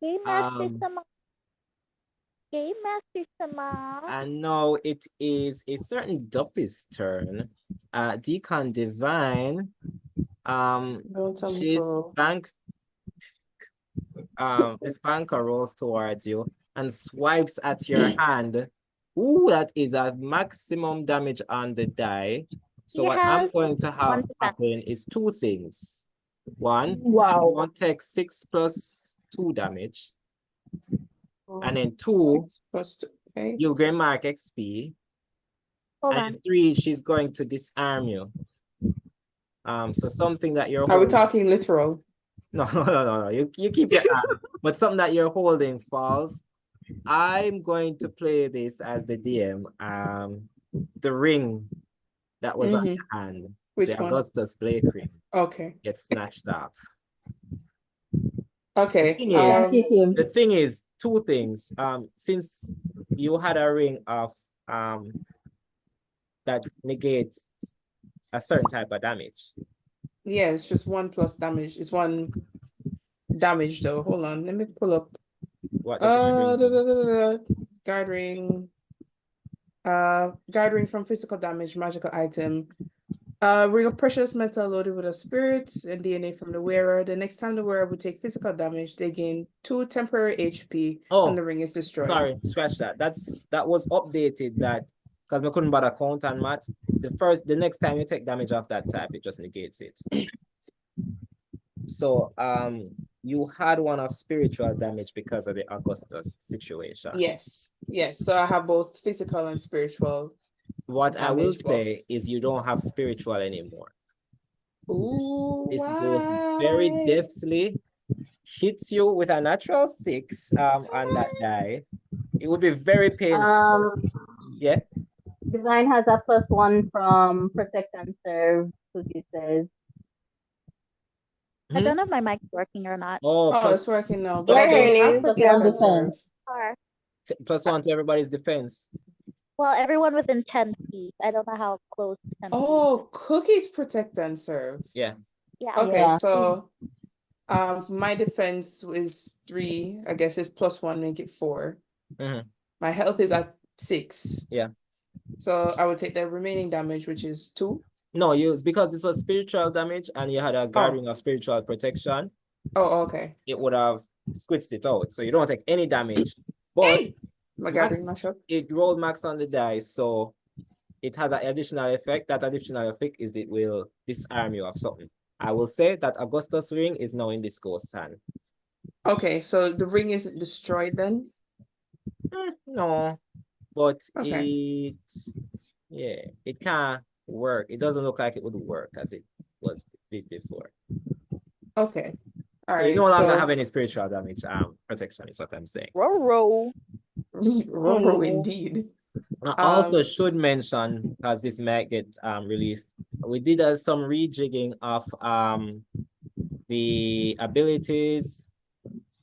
Game Master sama. Game Master sama. And now it is a certain Duppy's turn. Deacon Devine. She's this banker rolls towards you and swipes at your hand. Ooh, that is a maximum damage on the die. So what I'm going to have happen is two things. One, wow, you want to take 6 plus 2 damage. And then 2, 6 plus 2, okay. you gain mark XP. Hold and on. 3, she's going to disarm you. So something that you're Are holding. we talking literal? No. You keep your arm. But something that you're holding falls. I'm going to play this as the DM. The ring that was on your hand. Which the one? Augustus Blake ring. Okay. Gets snatched off. Okay. The thing is, 2 things. Since you had a ring of that negates a certain type of damage. Yeah, it's just 1 plus damage. It's 1 damage though. Hold on, let me pull up. What guard ring. Guard ring from physical damage, magical item. Ring of precious metal loaded with a spirit and DNA from the wearer. The next time the wearer would take physical damage, they gain 2 temporary HP and the ring is destroyed. Sorry, scratch that. That was updated that because we couldn't bother count and math. The next time you take damage off that type, it just negates it. So you had 1 of spiritual damage because of the Augustus situation. Yes. So I have both physical and spiritual. What I will say is you don't have spiritual anymore. Ooh, this goes very deftly, hits you with a natural 6 on that die. It would be very painful. Yeah. Devine has a +1 from Protect and Serve, Cookie says. I don't know if my mic's working or not. Oh, it's working now. But I don't have Protect and Serve. +1 to everybody's defense. Well, everyone within 10 feet. I don't know how close 10 feet. Oh, Cookie's Protect and Serve. Yeah. Yeah. Okay, so my defense is 3. I guess it's +1, make it 4. My health is at 6. Yeah. So I would take the remaining damage, which is 2. No, because this was spiritual damage and you had a guarding of spiritual protection. Oh, okay. It would have squished it out. So you don't take any damage. But it rolled max on the dice, so it has an additional effect. That additional effect is it will disarm you of something. I will say that Augustus ring is now in this ghost hand. Okay, so the ring isn't destroyed then? No, but it can't work. It doesn't look like it would work as it did before. Okay. All right. You no longer have any spiritual damage protection is what I'm saying. Row. Indeed. I also should mention, because this might get released, we did some rejigging of the abilities.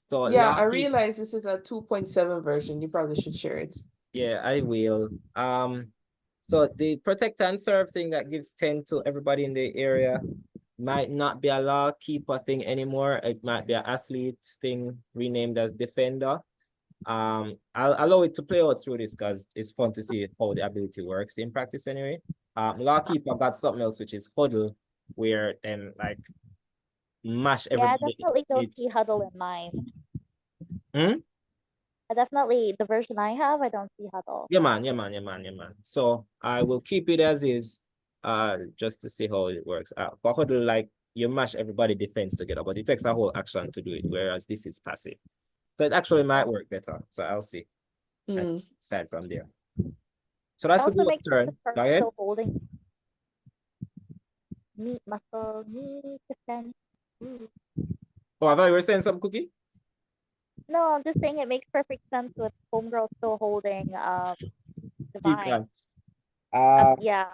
So yeah, I realize this is a 2.7 version. You probably should share it. Yeah, I will. So the Protect and Serve thing that gives 10 to everybody in the area might not be a Lawkeeper thing anymore. It might be an athlete thing renamed as Defender. I'll allow it to play out through this because it's fun to see how the ability works in practice anyway. Lawkeeper got something else which is Huddle, where then like mash everybody. Yeah, I definitely don't see Huddle in mine. Definitely the version I have, I don't see Huddle. Yeah, man. So I will keep it as is, just to see how it works out. For Huddle, like you mash everybody defense together, but it takes a whole action to do it, whereas this is passive. So it actually might work better. So I'll see. Aside from there. So that's the ghost turn. Go ahead. Holding meat muscle, meat defense. Oh, I thought you were saying something, Cookie? No, I'm just saying it makes perfect sense with Homegirl still holding Devine. Deacon. Yeah.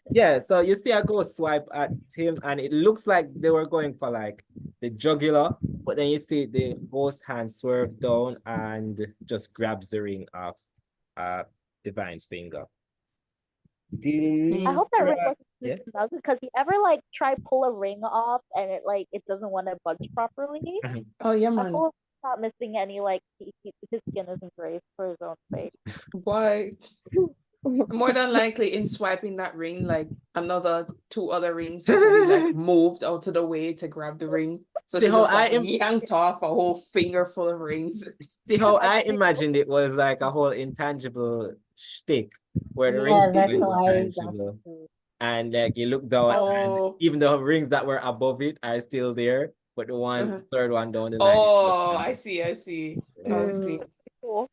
Yeah, so you see I go swipe at him and it looks like they were going for like the jugular, but then you see the ghost hand swerve down and just grabs the ring off Divine's finger. I hope that ring wasn't Yeah. because you ever like try pull a ring off and it doesn't want to budge properly. Oh yeah, I man. hope he's not missing any like his skin isn't grazed for his own sake. Why? More than likely, in swiping that ring, like another 2 other rings have to be like moved out of the way to grab the ring. So See she how just I like yanked off a whole finger full of rings. See how I imagined it was like a whole intangible shtick where the ring Yeah, is that's why intangible. And like you look down and Oh, even the rings that were above it are still there, but the one third one down the line is oh, just I see. I see. Cool.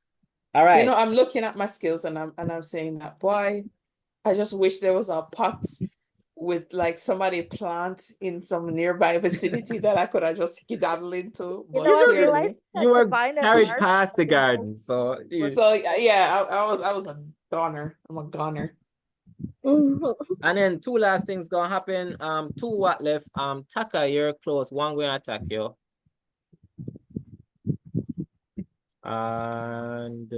all right. You know, I'm looking at my skills and I'm saying that, boy, I just wish there was a pot with like somebody plant in some nearby vicinity that I could have just skedaddle into. You But know, I just- realized clearly, that You were Devine and carried Mark past the are both- garden, so so yeah, I was a goner. I'm a goner. and then 2 last things gonna happen. 2 what left? Taka, you're close. One going to attack you. And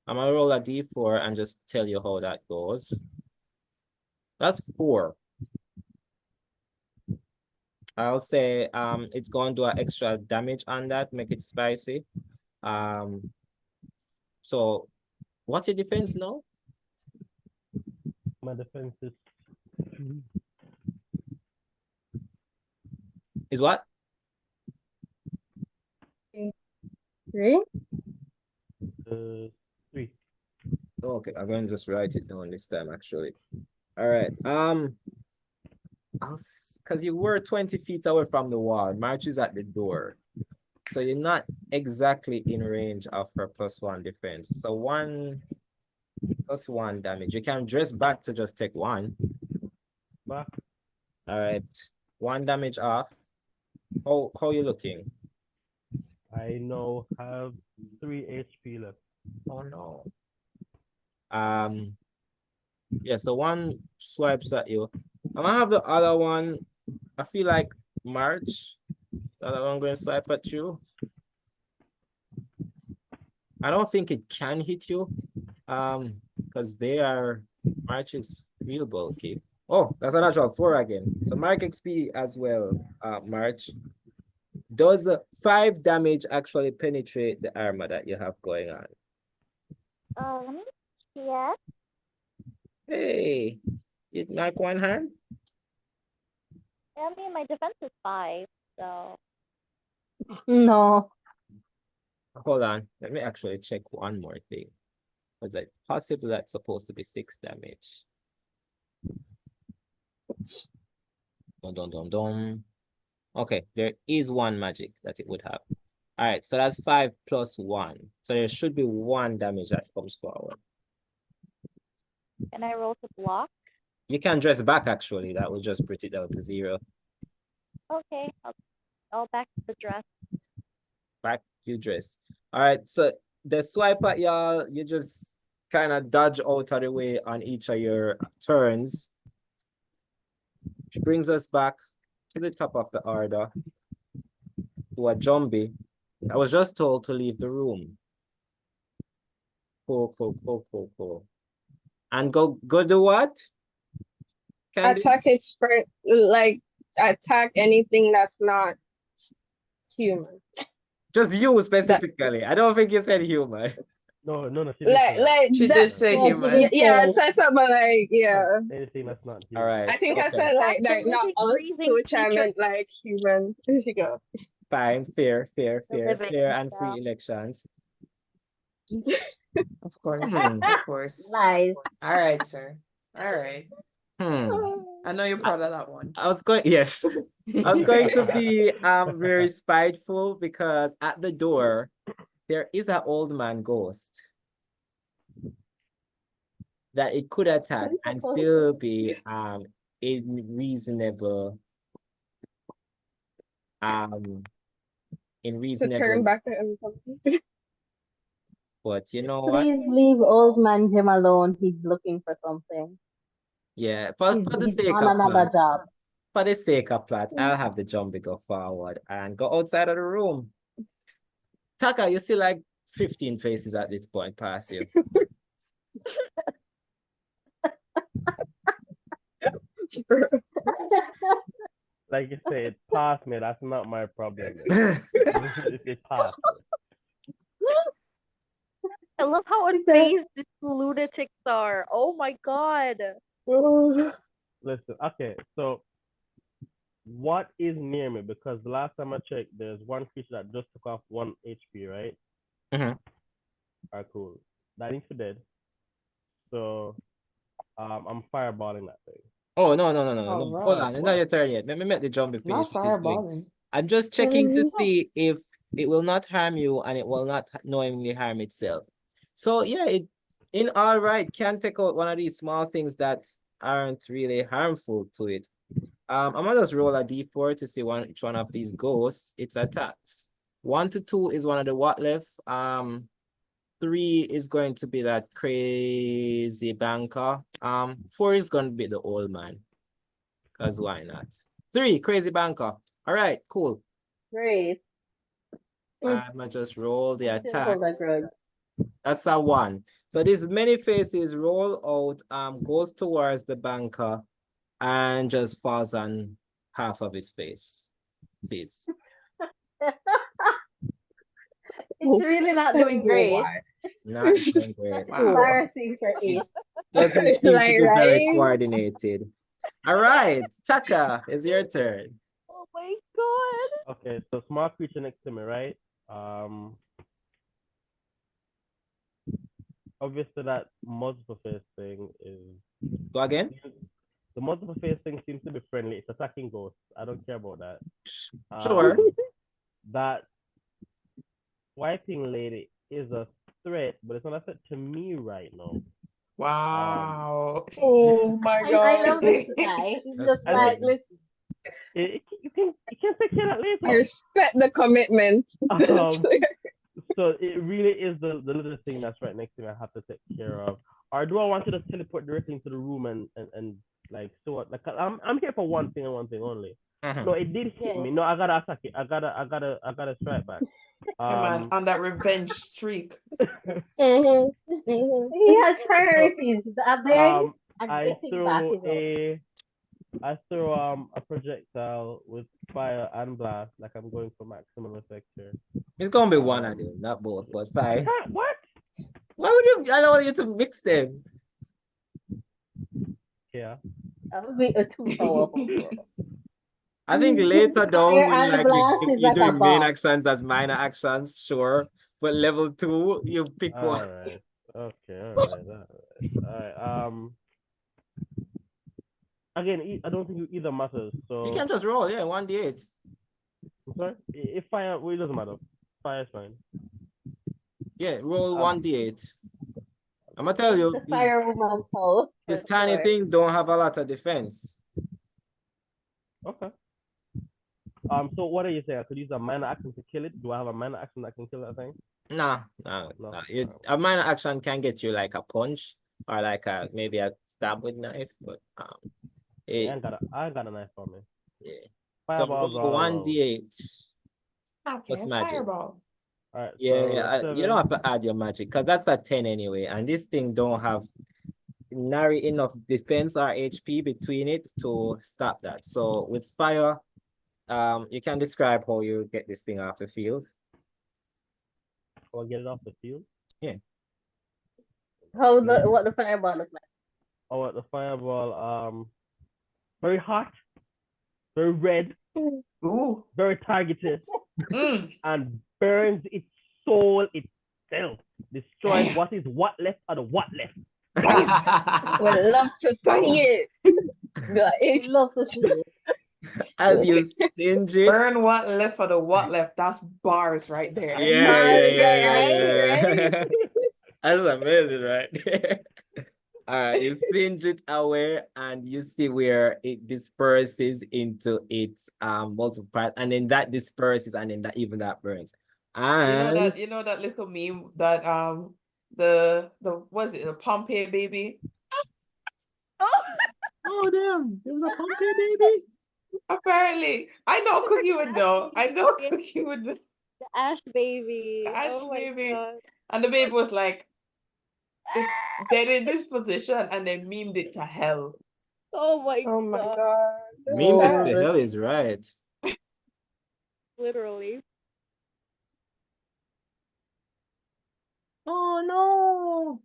I'm gonna roll a d4 and just tell you how that goes. That's 4. I'll say it's going to do an extra damage on that, make it spicy. So what's your defense now? My defense is Is what? 3. 3. Okay, I'm going to just write it down this time actually. All right. Because you were 20 feet away from the wall. March is at the door. So you're not exactly in range of her +1 defense. So 1 + 1 damage. You can dress back to just take 1. Back. All right. 1 damage off. How you looking? I now have 3 HP left. Oh no. Yeah, so 1 swipes at you. I'm gonna have the other one. I feel like March. The other one going to swipe at you. I don't think it can hit you. Because March is real bulky. Oh, that's a natural 4 again. So Mark XP as well, March. Does 5 damage actually penetrate the armor that you have going on? let me check. Hey, you mark 1 hand? I mean, my defense is 5, so No. Hold on. Let me actually check one more thing. Was it possible that's supposed to be 6 damage? Dun, dun, dun, dun. Okay, there is 1 magic that it would have. All right, so that's 5 + 1. So there should be 1 damage that comes forward. can I roll to block? You can dress back actually. That will just bring it down to 0. Okay, I'll back to the dress. Back you dress. All right, so the swipe at y'all, you just kind of dodge out of the way on each of your turns. Which brings us back to the top of the order to a zombie. I was just told to leave the room. Cool. And go do what? Candy? Attack its like attack anything that's not human. Just you specifically. I don't think you said human. No. She did say that. Like She that, did say Yeah, human. yeah, I said something like yeah. Anything that's not All human. right. I think I okay. said like That's the not living, us, breathing which I creature. meant like human. There you go. Fine, fair living, and yeah. free elections. Of course. Hmm. Of course. Lies. All right, sir. All right. I know you're proud of that one. I was going to be very spiteful because at the door there is an old man ghost that it could attack and still be in reasonable in To reasonable. turn back to everything. But you know what? Please leave old man Jim alone. He's looking for something. Yeah, He's, for the he's sake on of another plot, job. for the sake of plot, I'll have the zombie go forward and go outside of the room. Taka, you see like 15 faces at this point past you. Like you say, it passed me. That's not my problem. It passed. I love how unfazed these lunatics are. Oh my god. Listen, okay, so what is near me? Because the last time I checked, there's one creature that just took off 1 HP, right? Mhm. Alright, cool. That needs to be dead. So I'm fireballing that thing. Oh, no. Oh, Hold on, Ross. it's not your turn yet. Let me make the zombie finish Not what it's doing. fireballing. I'm just checking to see if it will not harm you and it will not knowingly harm itself. So yeah, it in all right can take out one of these small things that aren't really harmful to it. I'm gonna just roll a d4 to see which one of these ghosts its attacks. 1 to 2 is one of the what left. 3 is going to be that crazy banker. 4 is gonna be the old man. Cause why not? 3, crazy banker. All right, cool. Great. I'm gonna just roll the Still attack. hold that grudge. That's a 1. So these many faces roll out, goes towards the banker and just falls on half of its face. Sees. It's really not doing great. Why? Not doing great. Wow. Embarrassing for 8. Doesn't seem to Like, be very right? coordinated. All right, Taka, it's your turn. Oh my god. Okay, so small creature next to me, right? Obviously that multiple face thing is Go again. the multiple face thing seems to be friendly. It's attacking ghosts. I don't care about that. Sure. That wiping lady is a threat, but it's not a threat to me right now. Wow. Oh my I god. love this guy. He's That's just like, funny. listen, You can take care of that I later. respect the commitment. So it really is the little thing that's right next to me I have to take care of. Or do I want to just teleport directly into the room and like so what? Like I'm here for one thing and one thing only. No, it did hit Yeah. me. No, I gotta attack it. I gotta strike back. Yeah, man, on that revenge streak. Mhm. He has priorities. Up there, I'm I getting back. throw a projectile with fire and blast, like I'm going for maximum effect here. It's gonna be one of them, not both, but fine. What? Why would you allow you to mix them? Yeah. That would be a 2 powerful. I think later down Fire when and like blast is you're like a doing main bomb. actions as minor actions, sure. But level 2, you pick one. All right. Okay. All right. Again, I don't think either matters. So You can just roll, yeah, 1d8. I'm sorry. If fire, well, it doesn't matter. Fire is fine. Yeah, roll 1d8. I'm gonna tell you, The fire woman pole. this tiny thing don't have a lot of defense. Okay. So what are you saying? I could use a minor action to kill it. Do I have a minor action that can kill that thing? Nah. No. A minor action can get you like a punch or like maybe a stab with knife, but I ain't got a knife for me. yeah. Fireballs So all around. 1d8 Okay, plus it's magic. fireball. All right. Yeah, So you don't have to add your magic because that's a 10 anyway, and this thing don't have nary enough defense or HP between it to stop that. So with fire, you can describe how you get this thing off the field. Or get it off the field. Yeah. What the fireball look like? Oh, the fireball. Very hot, very red, Ooh. very targeted, Mm. and burns its soul itself, destroying Damn. what left of the what left. Would love to see it. I love to see it. As you singe it. Burn what left for the what left. That's bars right there. Yeah. Right? That's amazing, right? All right, you singe it away and you see where it disperses into its multiple parts, and then that disperses, and then that burns. And You know that little meme that the was it the Pompeii baby? oh damn, there was a Pompeii baby. Apparently, I know Cookie would know. I know Cookie would know. The Ash baby. The Ash Oh my baby. god. And the baby was like, it's dead in this position, and they memed it to hell. Oh my Oh my god. god. Mean that the hell is right. Literally. Oh no.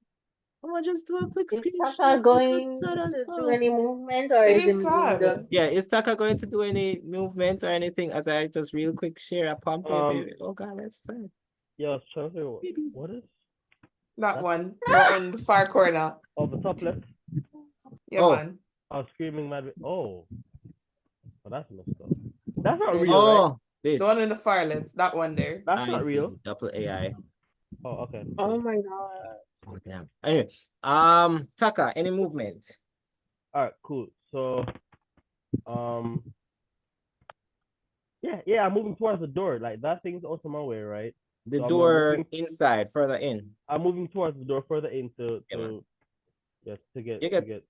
I'm gonna just do a quick Is screenshot. Taka going Sad as to do fuck. any movement, or It is is him being sad. done? Yeah, is Taka going to do any movement or anything as I just real quick share a Pompeii baby? Oh god, that's sad. Yeah, I was trying to say, what is That one. On the far corner. oh the top left? Yeah, Oh. man. I was screaming mad. Oh, that's messed up. That's not Yeah. real, right? Oh, this. The one in the far left. That one there. That's I not see. real. Double AI. Oh, okay. Oh my god. Oh damn. Anyway, Taka, any movement? All right, cool. So, yeah, I'm moving towards the door. Like that thing's also my way, right? The So door inside, further in. I'm moving towards the door further in to You to get get to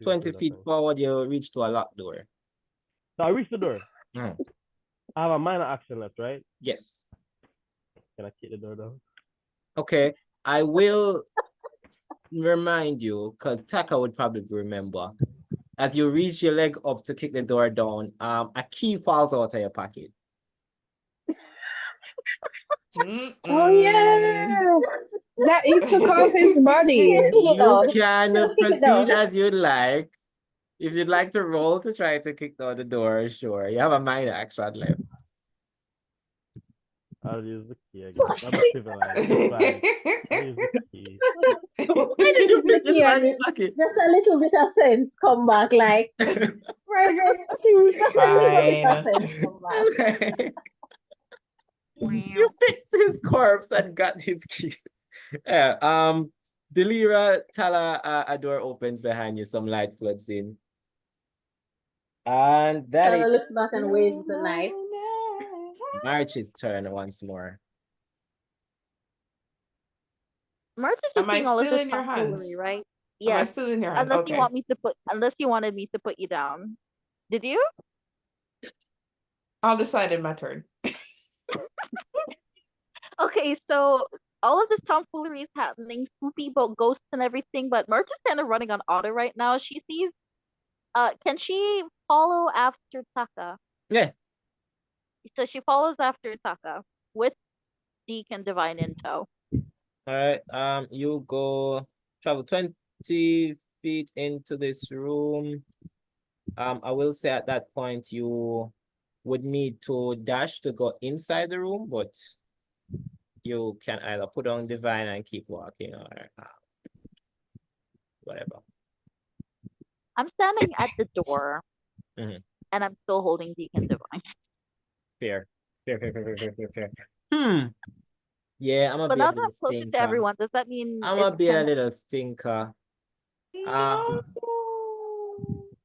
20 feet thing. forward, you reach to a locked door. So I reached the door. Mm. I have a minor action left, right? Yes. Can I kick the door down? Okay. I will remind you, because Taka would probably remember. As you reach your leg up to kick the door down, a key falls out of your pocket. Oh yeah. That he took off his body. You can Kick it proceed down. as you'd like. If you'd like to roll to try to kick down the door, sure. You have a minor action left. I'll use the key again. I'm civilized. It's fine. I'll use the key. Why did you pick this man's pocket? Just a little bit of sense come back, like private. Just a little bit of sense come back. You picked his corpse and got his key. Yeah, Deliarah, Talah, a door opens behind you, some light floods in. And that Talah is looks back and waves the knife. March's turn once more. March is just Am I doing all of still this in your tomfoolery, hands? right? Am I Yes. still in your hands? Unless Okay. you want me to unless you wanted me to put you down. Did you? I'll decide in my turn. Okay, so all of this tomfoolery is happening, spoopy about ghosts and everything, but March is kind of running on auto right now. She sees can she follow after Taka? Yeah. So she follows after Taka with Deacon and Devine in tow. All right. You go travel 20 feet into this room. I will say at that point you would need to dash to go inside the room, but you can either put on Devine and keep walking, or whatever. I'm standing at the door, Mhm. and I'm still holding Deacon Devine. Fair. Yeah, I'm gonna So be a now that little I'm closer to stinker. everyone, does that mean I'm it's gonna be a kind of little stinker. No.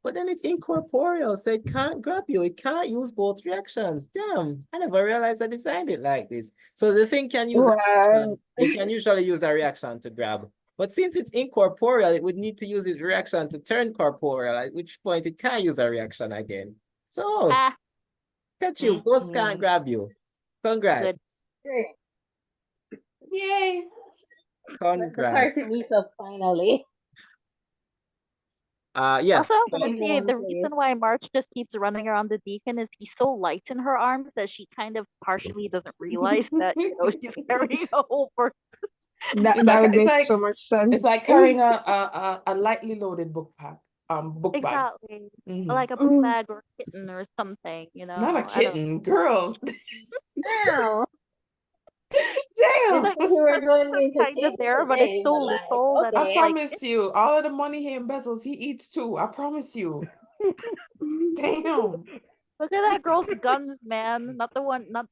But then it's incorporeal, so it can't grab you. It can't use both reactions. Damn, I never realized I designed it like this. So the thing can use a reaction. It can usually use a reaction to grab. But since it's incorporeal, it would need to use its reaction to turn corporeal, at which point it can't use a reaction again. So, catch you. Ghost can't grab you. Congrats. good? Great. Yay. Let the Congrats. party meet up finally. Yeah. Also, I'm So- gonna say the reason why March just keeps running around the Deacon is he's so light in her arms that she kind of partially doesn't realize that she's carrying a whole person. That would make so much sense. It's like carrying a lightly loaded book bag. Book bag. Exactly. Mhm. Like a book bag or a kitten or something, you know. Not a kitten, girl. Now, Damn. Like, you were going into kind of there, but it's so little that I it's like promise you, all of the money he embezzles, he eats too. I promise you. Damn. look at that girl's guns, man. Not the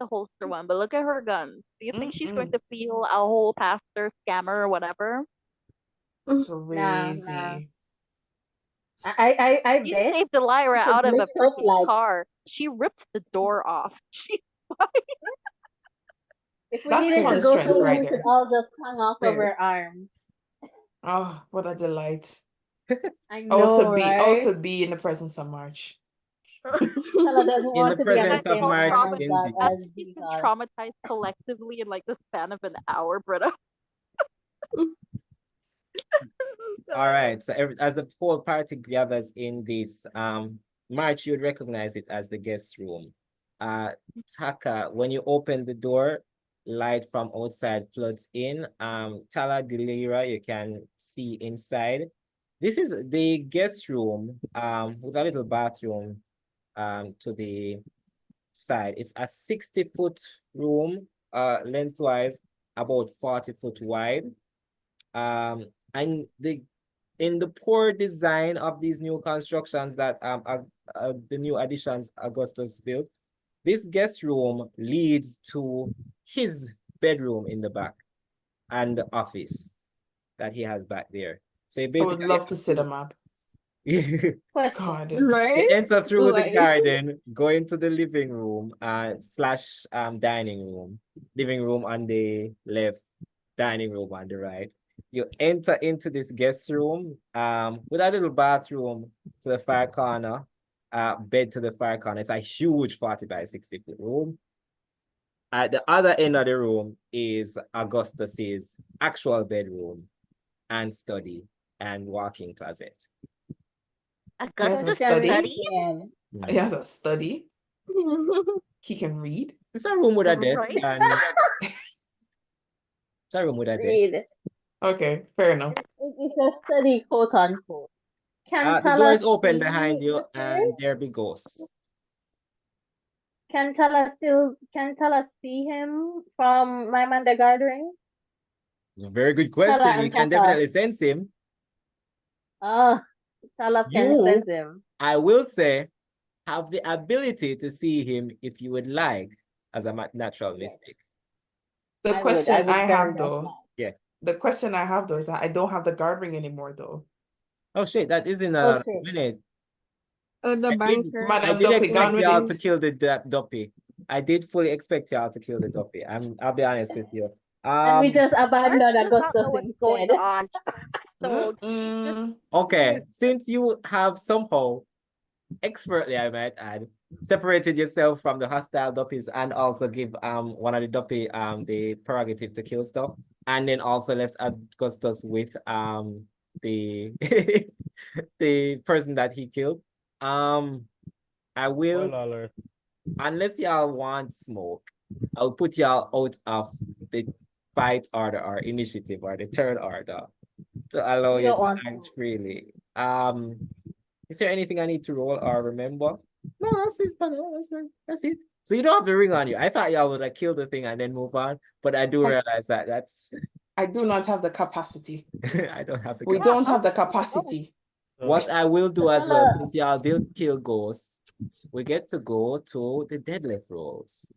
holster one, but look at her guns. Do you think she's going to feel a whole pastor scammer or whatever? Crazy. I She bet saved Deliarah she could out of a lift up freaking like car. She ripped the door off. She if we That's needed ton to of go strength somewhere, right we could there. all just hang off of Very. her arm. Oh, what a delight. I Oh, know, to right? be in the presence of March. Tella doesn't In the want to be on the presence of same How March, island traumatized. indeed. as She's been Deacon. traumatized collectively in like the span of an hour, Britta. All right. So as the whole party gathers in this March, you'd recognize it as the guest room. Taka, when you open the door, light from outside floods in. Talah, Deliarah, you can see inside. This is the guest room with a little bathroom to the side. It's a 60-foot room, lengthwise, about 40-foot wide. And in the poor design of these new constructions that the new additions Augustus built, this guest room leads to his bedroom in the back and the office that he has back there. So you I would basically love to see the map. you God. Right? enter through the Like, garden, go into the living room slash dining room. Living room on the left, dining room on the right. You enter into this guest room with a little bathroom to the far corner, bed to the far corner. It's a huge 40 by 60-foot room. At the other end of the room is Augustus's actual bedroom and study and walk-in closet. There's a Augustus study. study? He has a study. He can read. It's a room with a desk Right? and it's a room with a desk. Read. Okay, fair enough. It's a study, quote unquote. Can The door is Tala open see behind you the spirit? and there be ghosts. Can Tala see him from my man the gathering? It's a very good Tala question. You and can Taka. definitely sense him. Oh, Tala can You, sense him. I will say, have the ability to see him if you would like as a natural Yes. mystic. The I question would I very have much though, like. Yeah. the question I have though is that I don't have the guard ring anymore though. Oh shit, that is in a Okay. minute. oh, the banker. I Madam did Duppy expect gone with y'all to it. kill the Duppy. I did fully expect y'all to kill the Duppy. I'll be honest with you. And we just March abandoned does not Augustus know what's going instead. on. So she's just Okay, since you have somehow expertly, I might add, separated yourself from the hostile Duppies and also give one of the Duppy the prerogative to kill stuff, and then also left Augustus with the the person that he killed. I will, Spoiler alert. unless y'all want smoke, I'll put y'all out of the fight order or initiative or the third order to allow We you don't to want act to. freely. Is there anything I need to roll or remember? No, that's it. That's it. So you don't have the ring on you. I thought y'all would like kill the thing and then move on, but I do realize that that's I do not have the capacity. I don't have the We capacity. don't have the capacity. What I will do as well, Tala, since y'all did kill ghosts, we get to go to the deadlift rolls.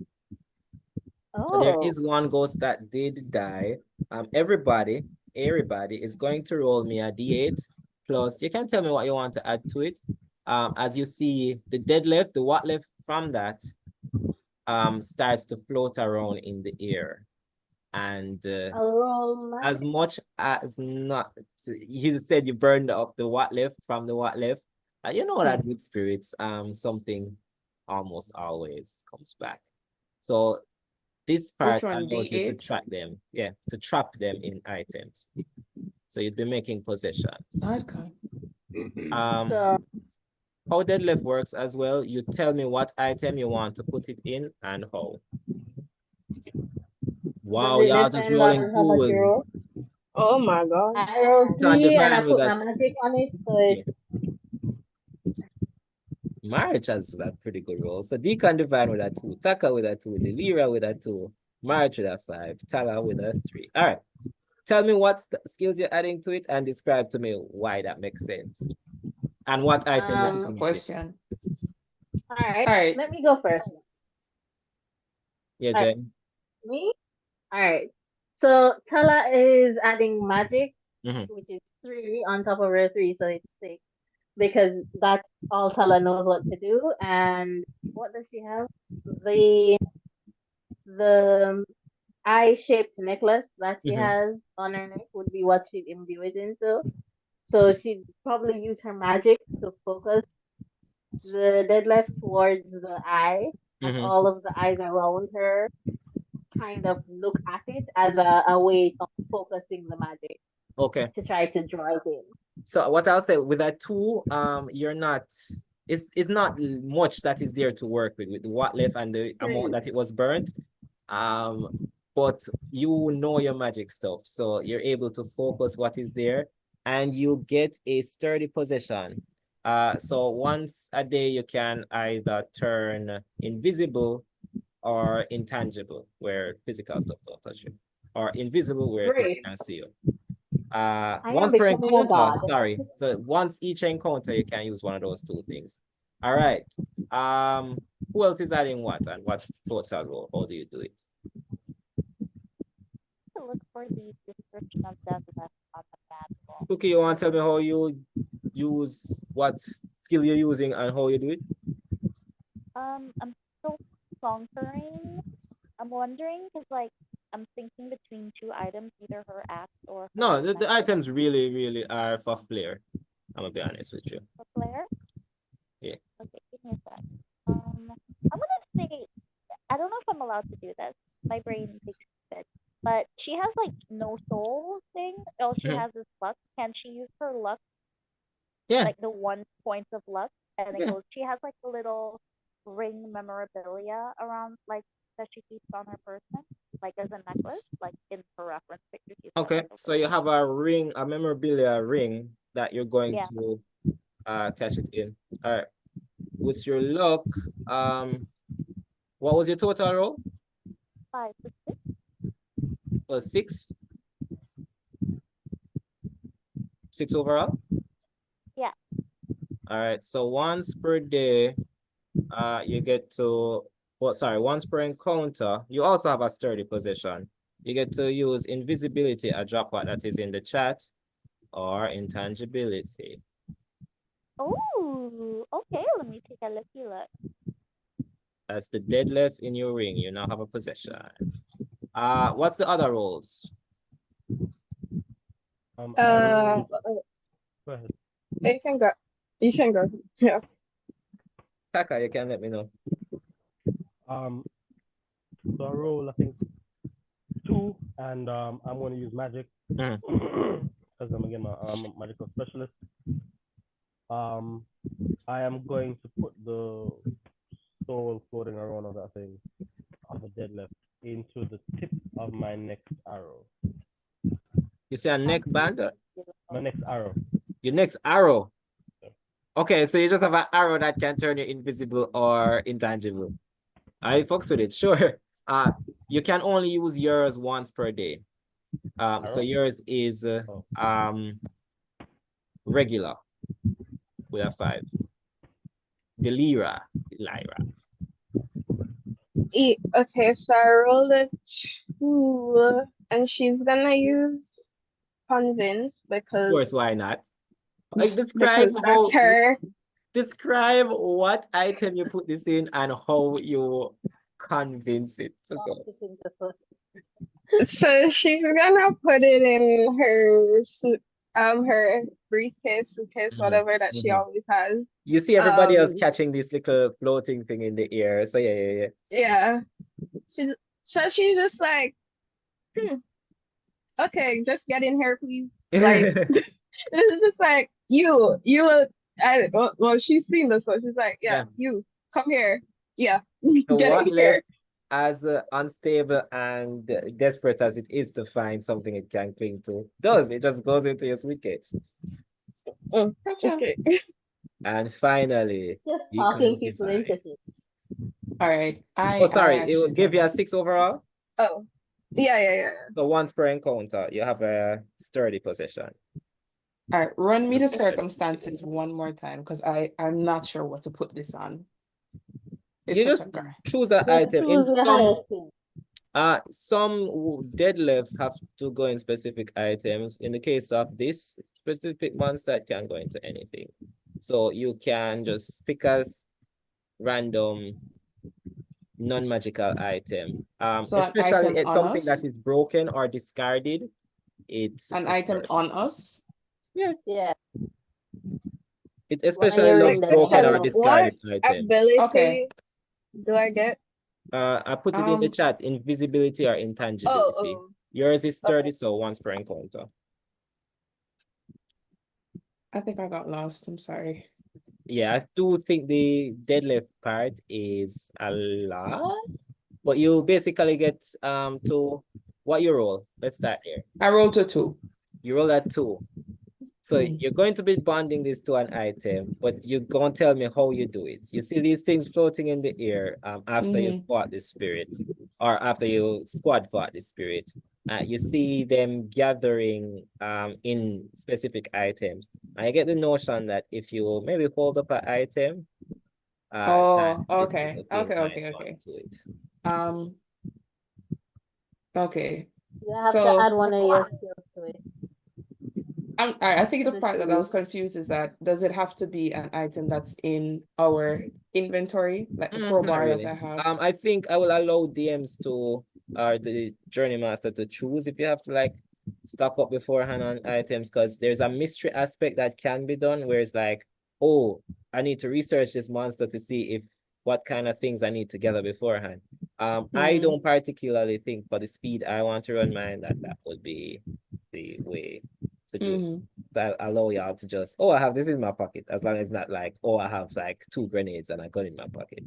So there oh, is one ghost that did die. Everybody is going to roll me a d8 plus. You can tell me what you want to add to it. As you see, the deadlift, the what left from that, starts to float around in the air, and I'll roll my. as much as not, he said you burned up the what left from the what left. You know that with spirits, something almost always comes back. So this part Which one? allows you to D8? track them, yeah, to trap them in items. So you'd be making possessions. Okay. So, How deadlift works as well, you tell me what item you want to put it in and how. does Wow, it y'all just depend on rolling how much you tools. roll? Oh my god. I roll Can't 3 and I divine with put my that. magic on it, so Yeah. it's Marriage has a pretty good roll. So Deacon Divine with a 2, Taka with a 2, Deliarah with a 2, Marriage with a 5, Talah with a 3. All right. Tell me what skills you're adding to it and describe to me why that makes sense. And what item That's you're the using it question. all right. All right. Let me go first. Yeah, All right, Jen. me. All right. So Tala is adding magic, Mm-hmm. which is 3 on top of her 3, so it's 6. because that's all Talah knows what to do. And what does she have? The eye-shaped necklace that she Mhm. has on her neck would be what she'd imbue it into. So she'd probably use her magic to focus the deadlift towards the eye, and Mhm. all of the eyes around her kind of look at it as a way of focusing the magic Okay. to try to draw it in. So what I'll say with that tool, you're not, it's not much that is there to work with what left and the amount that it was burnt. But you know your magic stuff, so you're able to focus what is there, and you get a sturdy possession. So once a day you can either turn invisible or intangible, where physical stuff don't touch you, or invisible where things Great. can see you. I am Once per becoming a encounter, god. sorry. So once each encounter, you can use one of those two things. All right. Who else is adding what and what's total role? How do you do it? To look for the description of Deadlift on the map. Okay, you want to tell me how you use, what skill you're using and how you do it? I'm still conquering. I'm wondering because like I'm thinking between two items, either her axe or her No, the necklace. items really are for flair. I'm gonna be honest with you. For Claire? Yeah. Okay, give me a sec. I'm gonna say I don't know if I'm allowed to do this. My brain takes it. But she has like no soul thing. All she has is luck. Can she use her luck, Yeah. like the 1 point of luck? And it Yeah. goes. She has like a little ring memorabilia around, like that she keeps on her person, like as a necklace, like in her reference picture. She's got, Okay, like, a so you little have a ring, a memorabilia ring that you're going Yeah. to catch it in. All right. With your luck, what was your total roll? 5 to 6. 6. 6 overall? Yeah. All right. So once per day, you get to, well, sorry, once per encounter, you also have a sturdy position. You get to use invisibility, a drop that is in the chat, or intangibility. Oh, okay. Let me take a looky look. That's the deadlift in your ring. You now have a possession. What's the other roles? Go ahead. You can go. You can go. Yeah. Taka, you can let me know. So I roll, I think, 2, and I'm going to use magic because I'm again a magical specialist. I am going to put the soul floating around of that thing, of the deadlift, into the tip of my next arrow. You say a neck band? My next arrow. Your next arrow? Okay, so you just have an arrow that can turn you invisible or intangible. I fucks with it, sure. You can only use yours once per day. So yours is regular with a 5. Deliarah. Okay, so I rolled a 2, and she's gonna use convince because. Of course, why not? Like, Because that's her. Describe what item you put this in and how you convince it to go. So she's gonna put it in her suit, her briefcase, suitcase, whatever that she always has. You see everybody else catching this little floating thing in the air. So yeah. Yeah. She's just like, okay, just get in here, please. Like, it's just like well, she's seen this, so she's like, yeah, you come here. Yeah, so get what in here. left, as unstable and desperate as it is to find something it can cling to, it just goes into your suitcase. Okay. And finally, just talking people into it. All right. It will give you a 6 overall. Oh, yeah. So once per encounter, you have a sturdy possession. All right, run me the circumstances one more time because I'm not sure what to put this on. You just choose an item. Some deadlift have to go in specific items. In the case of this specific monster, it can go into anything. So you can just pick as random non-magical item. So an Especially item it's on something that us? is broken or discarded. It's An item on us? yeah. Yeah. It While especially you're loves in the broken or shadow. What discarded items. ability Okay. do I get? I put it in the chat, invisibility or intangibility. Oh, Yours is okay. 30, so once per encounter. I think I got lost. I'm sorry. Yeah, I do think the deadlift part is a lot, but you basically get to what you roll. Let's start there. I rolled a 2. You roll at 2. So you're going to be bonding this to an item, but you're going to tell me how you do it. You see these things floating in the air after you fought the spirit, or after you squad fought the spirit. You see them gathering in specific items. I get the notion that if you maybe hold up an item, that okay. thing might Okay. bond to it. Okay. You have to So add one of your skills to it. I think the The part that I was shoes. confused is that does it have to be an item that's in our inventory, like the Not crowbar that really. I have? I think I will allow DMs to, or the journey master to choose if you have to like stock up beforehand on items, because there's a mystery aspect that can be done where it's like, oh, I need to research this monster to see if what kind of things I need to gather beforehand. I don't particularly think for the speed I want to run mine that would be the way to do it. That allow y'all to just, oh, I have this in my pocket, as long as it's not like, oh, I have like 2 grenades and a gun in my pocket.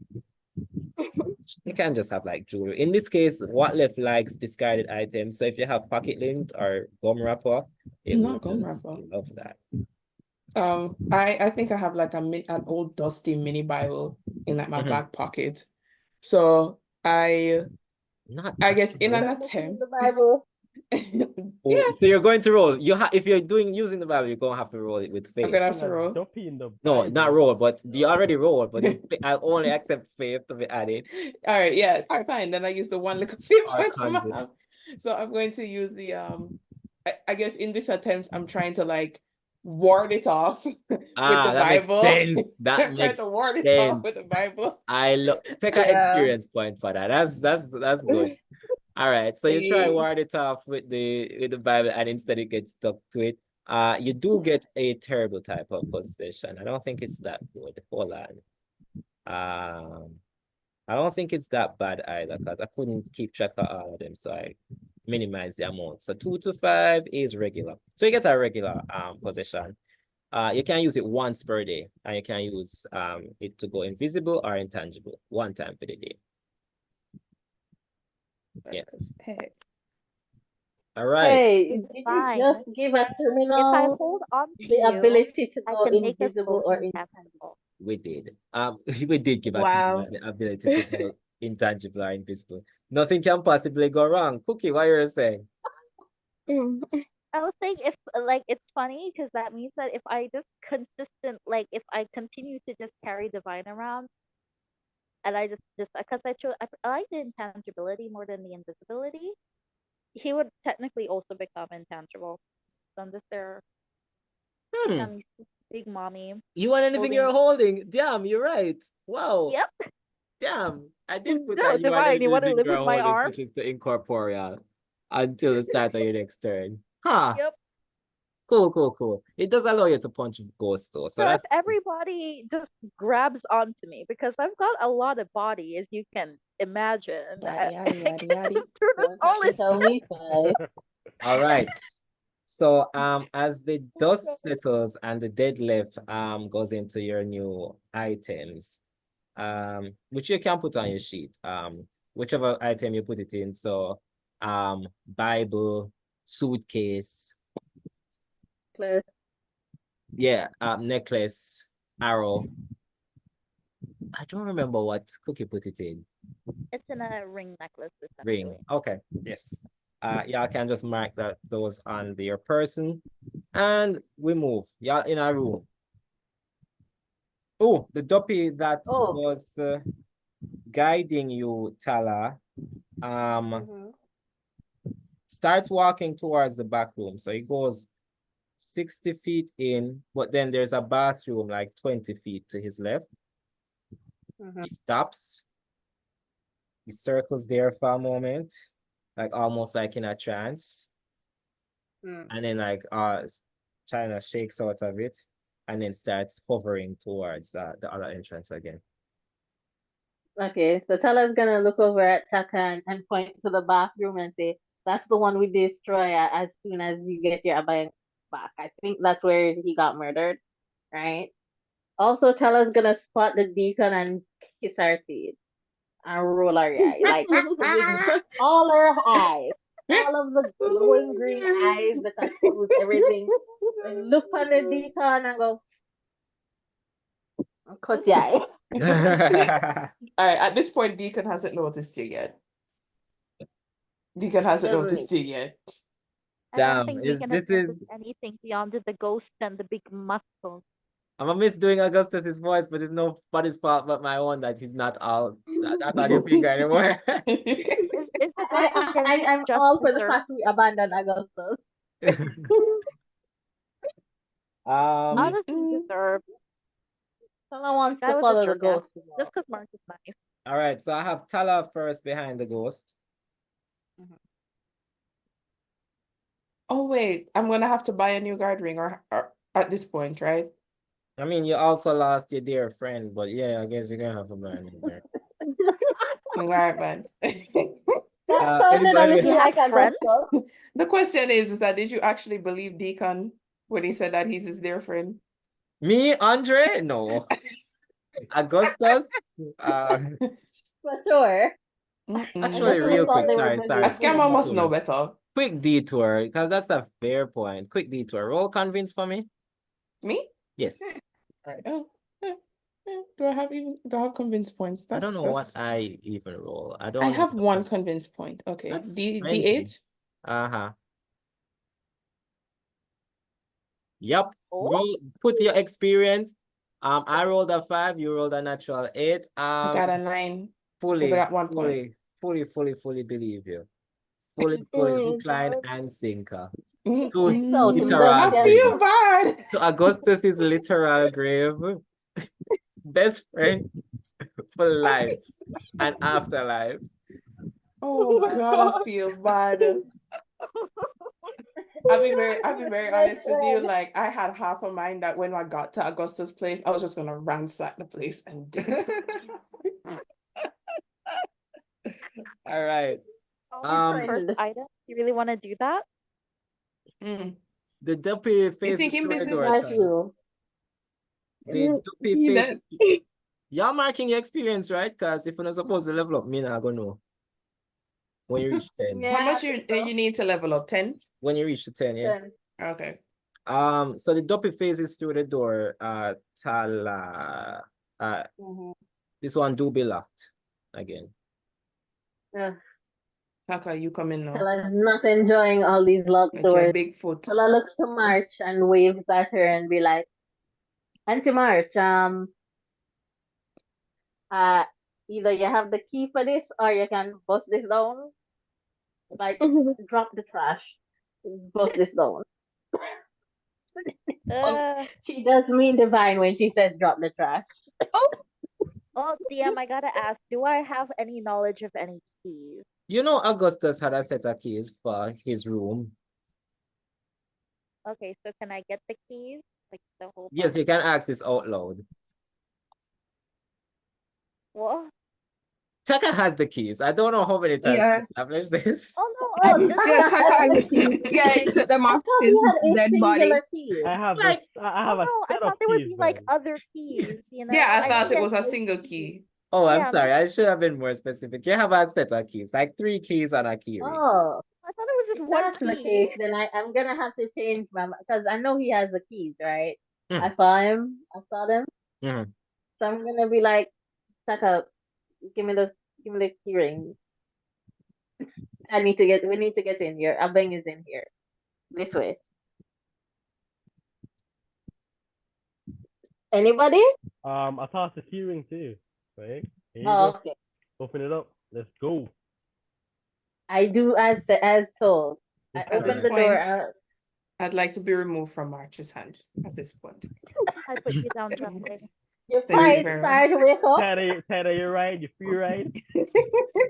You can't just have like jewelry. In this case, what left likes discarded items. So if you have pocket lint or gum wrapper, it will just love that. I think I have like an old dusty mini Bible in like my back pocket. So I guess in an attempt. The Bible. Oh, so you're going to roll. If you're using the Bible, you're gonna have to roll it with faith. I'm gonna have to roll. No, not roll, but you already rolled, but I'll only accept faith to be added. All right, yeah, all right, fine. Then I use the one little faith Or point I have. So I'm going to use the I guess in this attempt I'm trying to like ward it off with the that Bible. Makes sense. That I'm trying to ward it off with the Bible. Take an experience point for that. That's good. All right, so you try ward it off with the Bible, and instead it gets stuck to it. You do get a terrible type of possession. I don't think it's that good. Hold on. I don't think it's that bad either, because I couldn't keep track of all of them, so I minimize the amount. So 2 to 5 is regular. So you get a regular possession. You can use it once per day, and you can use it to go invisible or intangible 1 time for the day. Yeah. Hey. All right. Hey, did you just give a criminal if I hold on to the ability to I go can make us invisible both or intangible. We did. We did give a criminal the ability to go intangible or invisible. Nothing can possibly go wrong. Cookie, what you were saying? I was saying if like it's funny because that means that if I just if I continue to just carry Devine around and I just because I like the intangibility more than the invisibility, he would technically also become intangible. So I'm just there. Become big mommy. You want anything you're holding? Damn, you're right. Wow. Yep. Damn, I did put No, that you Devine, you want to anything live you're with my holding, arm? which is to incorporeal until the start of your next turn. Huh. Yep. Cool. It does allow you to punch ghosts though. So if everybody just grabs onto me, because I've got a lot of body, as you can imagine. Yaddy. All right. So as the dust settles and the deadlift goes into your new items, which you can put on your sheet, whichever item you put it in. So Bible, suitcase, necklace, arrow. I don't remember what Cookie put it in. It's in a ring necklace. Ring. Okay. Yes. Y'all can just mark those on your person, and we move. Y'all in our room. Oh, the duppy that was guiding you, Talah, starts walking towards the back room. So he goes 60 feet in, but then there's a bathroom like 20 feet to his left. He stops. He circles there for a moment, like almost like in a trance. And then like China shakes out of it and then starts hovering towards the other entrance again. Okay, so Talah's gonna look over at Taka and point to the bathroom and say, "That's the one we destroy as soon as you get your abaya back. I think that's where he got murdered, right?" Also, Talah's gonna spot the Deacon and kiss her teeth and roll her eye, like with all her eyes, all of the glowing green eyes, the tattoos, everything. And look on the Deacon and go, cut your eye. All right, at this point, Deacon hasn't noticed you yet. Deacon hasn't noticed you yet. I don't Damn, think is Deacon this has is noticed anything beyond the ghost and the big muscles. I'm gonna miss doing Augustus's voice, but it's nobody's fault but my own that he's not all not on your finger anymore. Is the ghost just getting its I'm just all for the desserts? fact we abandoned Augustus. Honestly, deserved. Someone wants That to was a follow the jerk ghost. just because Mark is nice. All right, so I have Talah first behind the ghost. Oh wait, I'm gonna have to buy a new guard ring or at this point, right? I mean, you also lost your dear friend, but yeah, I guess you're gonna have a man in there. All right, man. That sounded a anybody? little You like have friends? Augustus. The question is that did you actually believe Deacon when he said that he's his dear friend? Me, Andre? No. Augustus? For sure. Actually, Augustus real thought quick, they were sorry, the sorry. A good Quick scammer friends. must know detour. better. Quick detour, because that's a fair point. Quick detour. Roll convince for me? Me? Yes. All right. Do I have convinced points? I don't know what That's I even roll. I I don't have know. one convinced point. Okay. That's D8? plenty. Uh-huh. Yep. Oh, Roll, put your experience. I rolled a 5, you rolled a natural 8. I got a 9 because I Fully, got 1 point. fully believe you. Fully, Oh, hook, line, God. and sinker. To So literal I grave. congratulations. feel bad. To Augustus's literal grave. Best friend for life and afterlife. Oh God, I feel bad. I'll be very honest with you. Like I had half a mind that when I got to Augusta's place, I was just gonna ransack the place and dig. All right. first item. You really want to do that? The Duppy You faces think in through the business? door. That's you. The Duppy You faces. don't. Y'all marking your experience, right? Because if you're not supposed to level up, me not gonna know. When you reach 10. Yeah, How I much think you so. need to level up? 10? When you reach the 10, yeah. 10. Okay. So the Duppy faces through the door. Talah. This one do be locked again. Taka, you come in now. Tala's not enjoying all these locked It's your doors. big foot. Tala looks to March and waves at her and be like, Auntie March, either you have the key for this or you can bust this down. Like, drop the trash. Bust this down. She does mean Devine when she says drop the trash. Oh, DM, I gotta ask, do I have any knowledge of any keys? You know, Augustus had a set of keys for his room. Okay, so can I get the keys? Like the whole Yes, you can ask this out loud. What? Taka has the keys. I don't know how many times Yeah. to establish this. Oh no, just Yeah, Taka has the keys. Yeah, he took them I off thought his you had a dead body. singular key. I have Like, I have oh a no, I set thought of there would keys be like then. other keys, you know? Yeah, I I thought think it was a that's single key. oh, I'm Yeah, sorry. I should have been more specific. You have a set of keys, like 3 keys and a key ring. Oh, I thought it was if just one that's the key. case, then I'm gonna have to change my because I know he has the keys, right? Mm. I saw him. I saw them. Mhm. So I'm gonna be like, Taka, give me the key ring. We need to get in here. Abeng is in here. This way. Anybody? I tossed the key ring too. Right? Here you Oh, go. okay. Open it up. Let's go. I do as told. I At this open the door. point, I'd like to be removed from March's hands at this point. I put you down something. You're Thank you fine, very start to wake up. Taylor, you're right. You free ride.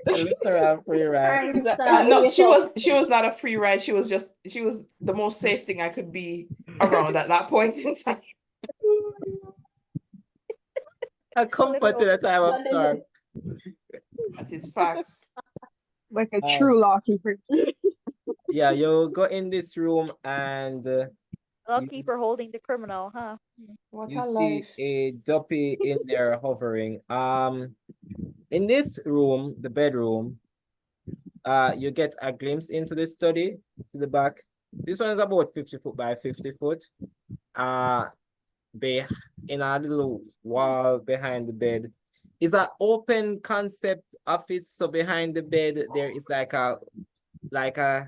A literal free ride. Fine, start No, wake she up. was not a free ride. She was the most safe thing I could be around at that point in time. A comfort in a time of storm. That is facts. Like a true Lawkeeper. Yeah, you go in this room and Lawkeeper holding the criminal, huh? What you a see life. a duppy in there hovering. In this room, the bedroom, you get a glimpse into the study to the back. This one is about 50 foot by 50 foot. In a little wall behind the bed is an open concept office. So behind the bed there is like a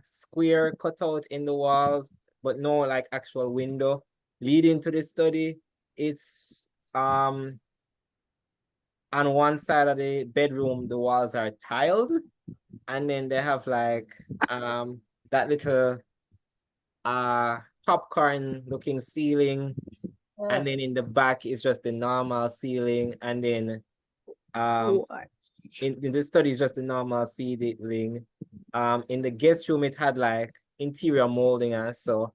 square cutout in the walls, but no like actual window leading to the study. It's on one side of the bedroom the walls are tiled, and then they have like that little popcorn looking ceiling, and then in the back is just the normal ceiling, and then in the study is just the normal ceiling. In the guest room it had like interior molding and so,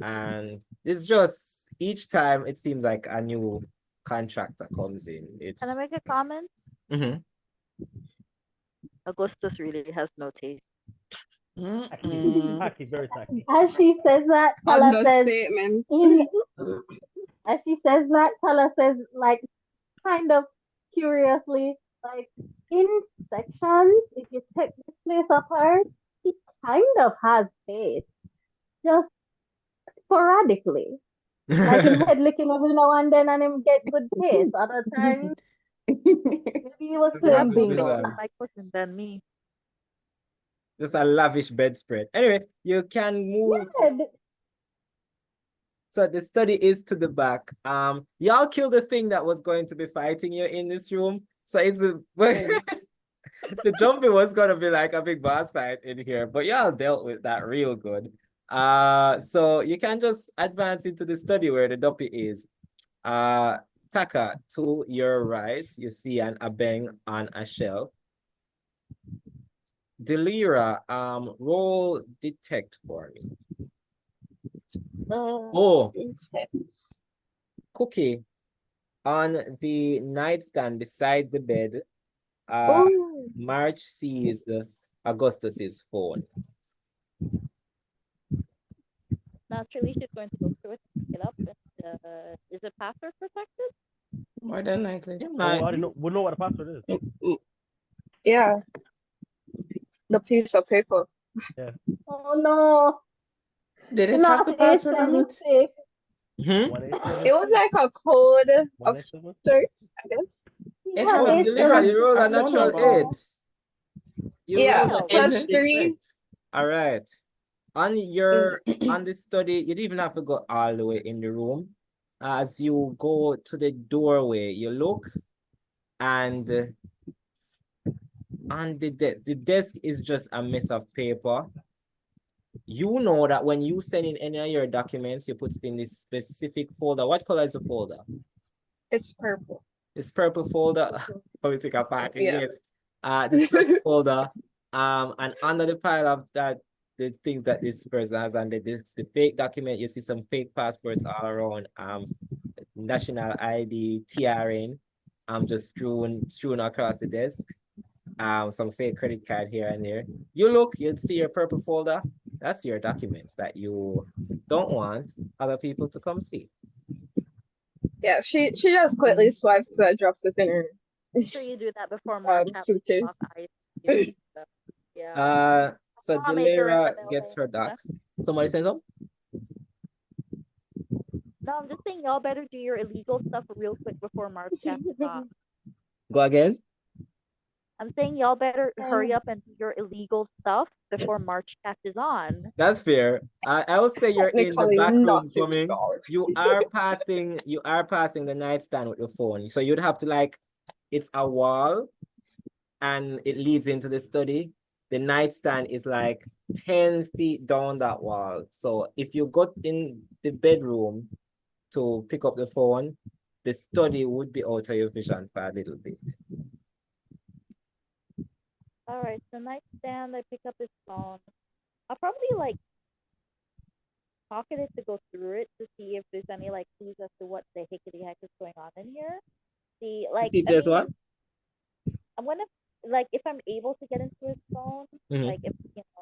and it's just each time it seems like a new contractor comes in. It's Can I make a comment? Augustus really has no taste. Tacky, very tacky. As she says that, Talah says, Understatement. as she says that, Talah says, like, kind of curiously, like, in sections, if you take this place apart, he kind of has taste, just sporadically. Like, him head licking every now and then, and him get good taste. Other times, maybe he was playing bingo. My cousin than me. just a lavish bedspread. Anyway, you can move. Yeah, So the study is to the back. Y'all killed the thing that was going to be fighting you in this room. So it's the jumping was gonna be like a big boss fight in here, but y'all dealt with that real good. So you can just advance into the study where the duppy is. Taka, to your right, you see an abeng on a shelf. Deliarah, roll detect for me. Cookie, on the nightstand beside the bed, March sees Augustus's phone. Naturally, she's going to go through it, pick it up. Is it password protected? More than likely. I don't know. We know what a password is. Yeah. The piece of paper. Yeah. oh no. Did it have the password on it? It was like a code of sorts, I guess. Deliarah, you roll a natural 8. Yeah, plus 3. All right. On the study, you don't even have to go all the way in the room. As you go to the doorway, you look, and on the desk is just a mess of paper. You know that when you send in any of your documents, you put it in this specific folder. What color is the folder? It's purple. It's purple folder. Political party, Yeah. yes. This purple folder. And under the pile of that, the things that this person has on the fake document, you see some fake passports all around. National ID, TRN. Just strewn across the desk. Some fake credit card here and there. You look, you'd see your purple folder. That's your documents that you don't want other people to come see. Yeah, she just quickly swipes that, drops it in her. Sure, you do that before March suitcase. Yeah. So Deliarah gets her docs. Somebody say something? No, I'm just saying y'all better do your illegal stuff real quick before March catches on. Go again? I'm saying y'all better hurry up and do your illegal stuff before March catches on. That's fair. I would say you're in the back room coming. You are passing the nightstand with your phone. So you'd have to it's a wall and it leads into the study. the nightstand is like 10 feet down that wall. So if you got in the bedroom to pick up the phone, the study would be out of your vision for a little bit. All right, so nightstand, I pick up his phone. I'll probably like pocket it to go through it to see if there's any like clues as to what the hickety heck is going on in here. See, like, See if I there's mean, what? I'm gonna like if I'm able to get into his phone, like if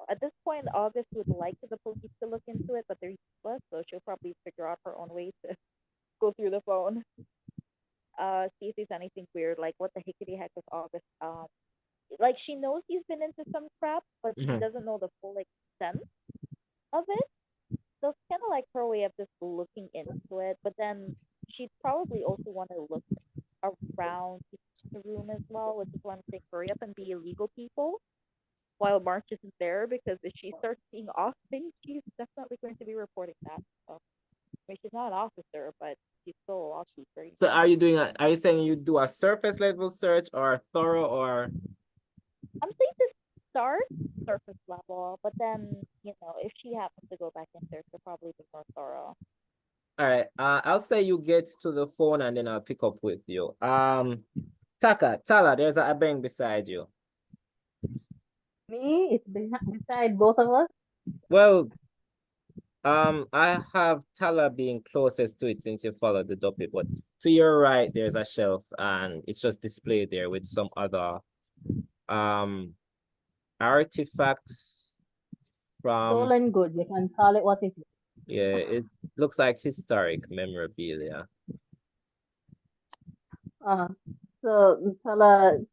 at this point August would like the police to look into it, but they're useless, so she'll probably figure out her own way to go through the phone. See if there's anything weird, like what the hickety heck with August. Like she knows he's been into some crap, but she doesn't know the full extent of it. So it's kind of like her way of just looking into it. But then she'd probably also want to look around the room as well, which is why I'm saying hurry up and be illegal people while March isn't there, because if she starts seeing off things, she's definitely going to be reporting that. So, I mean, she's not an officer, but she's still a law keeper. So are you saying you do a surface level search or thorough or? I'm saying to start surface level, but then, if she happens to go back in there, she'll probably be more thorough. All right. I'll say you get to the phone and then I'll pick up with you. Taka, Talah, there's a bang beside you. Me? It's beside both of us? Well, I have Talah being closest to it since you followed the Duppy, but to your right, there's a shelf and it's just displayed there with some other artifacts from stolen goods. You can call it what it is. Yeah, it looks like historic memorabilia. So Talah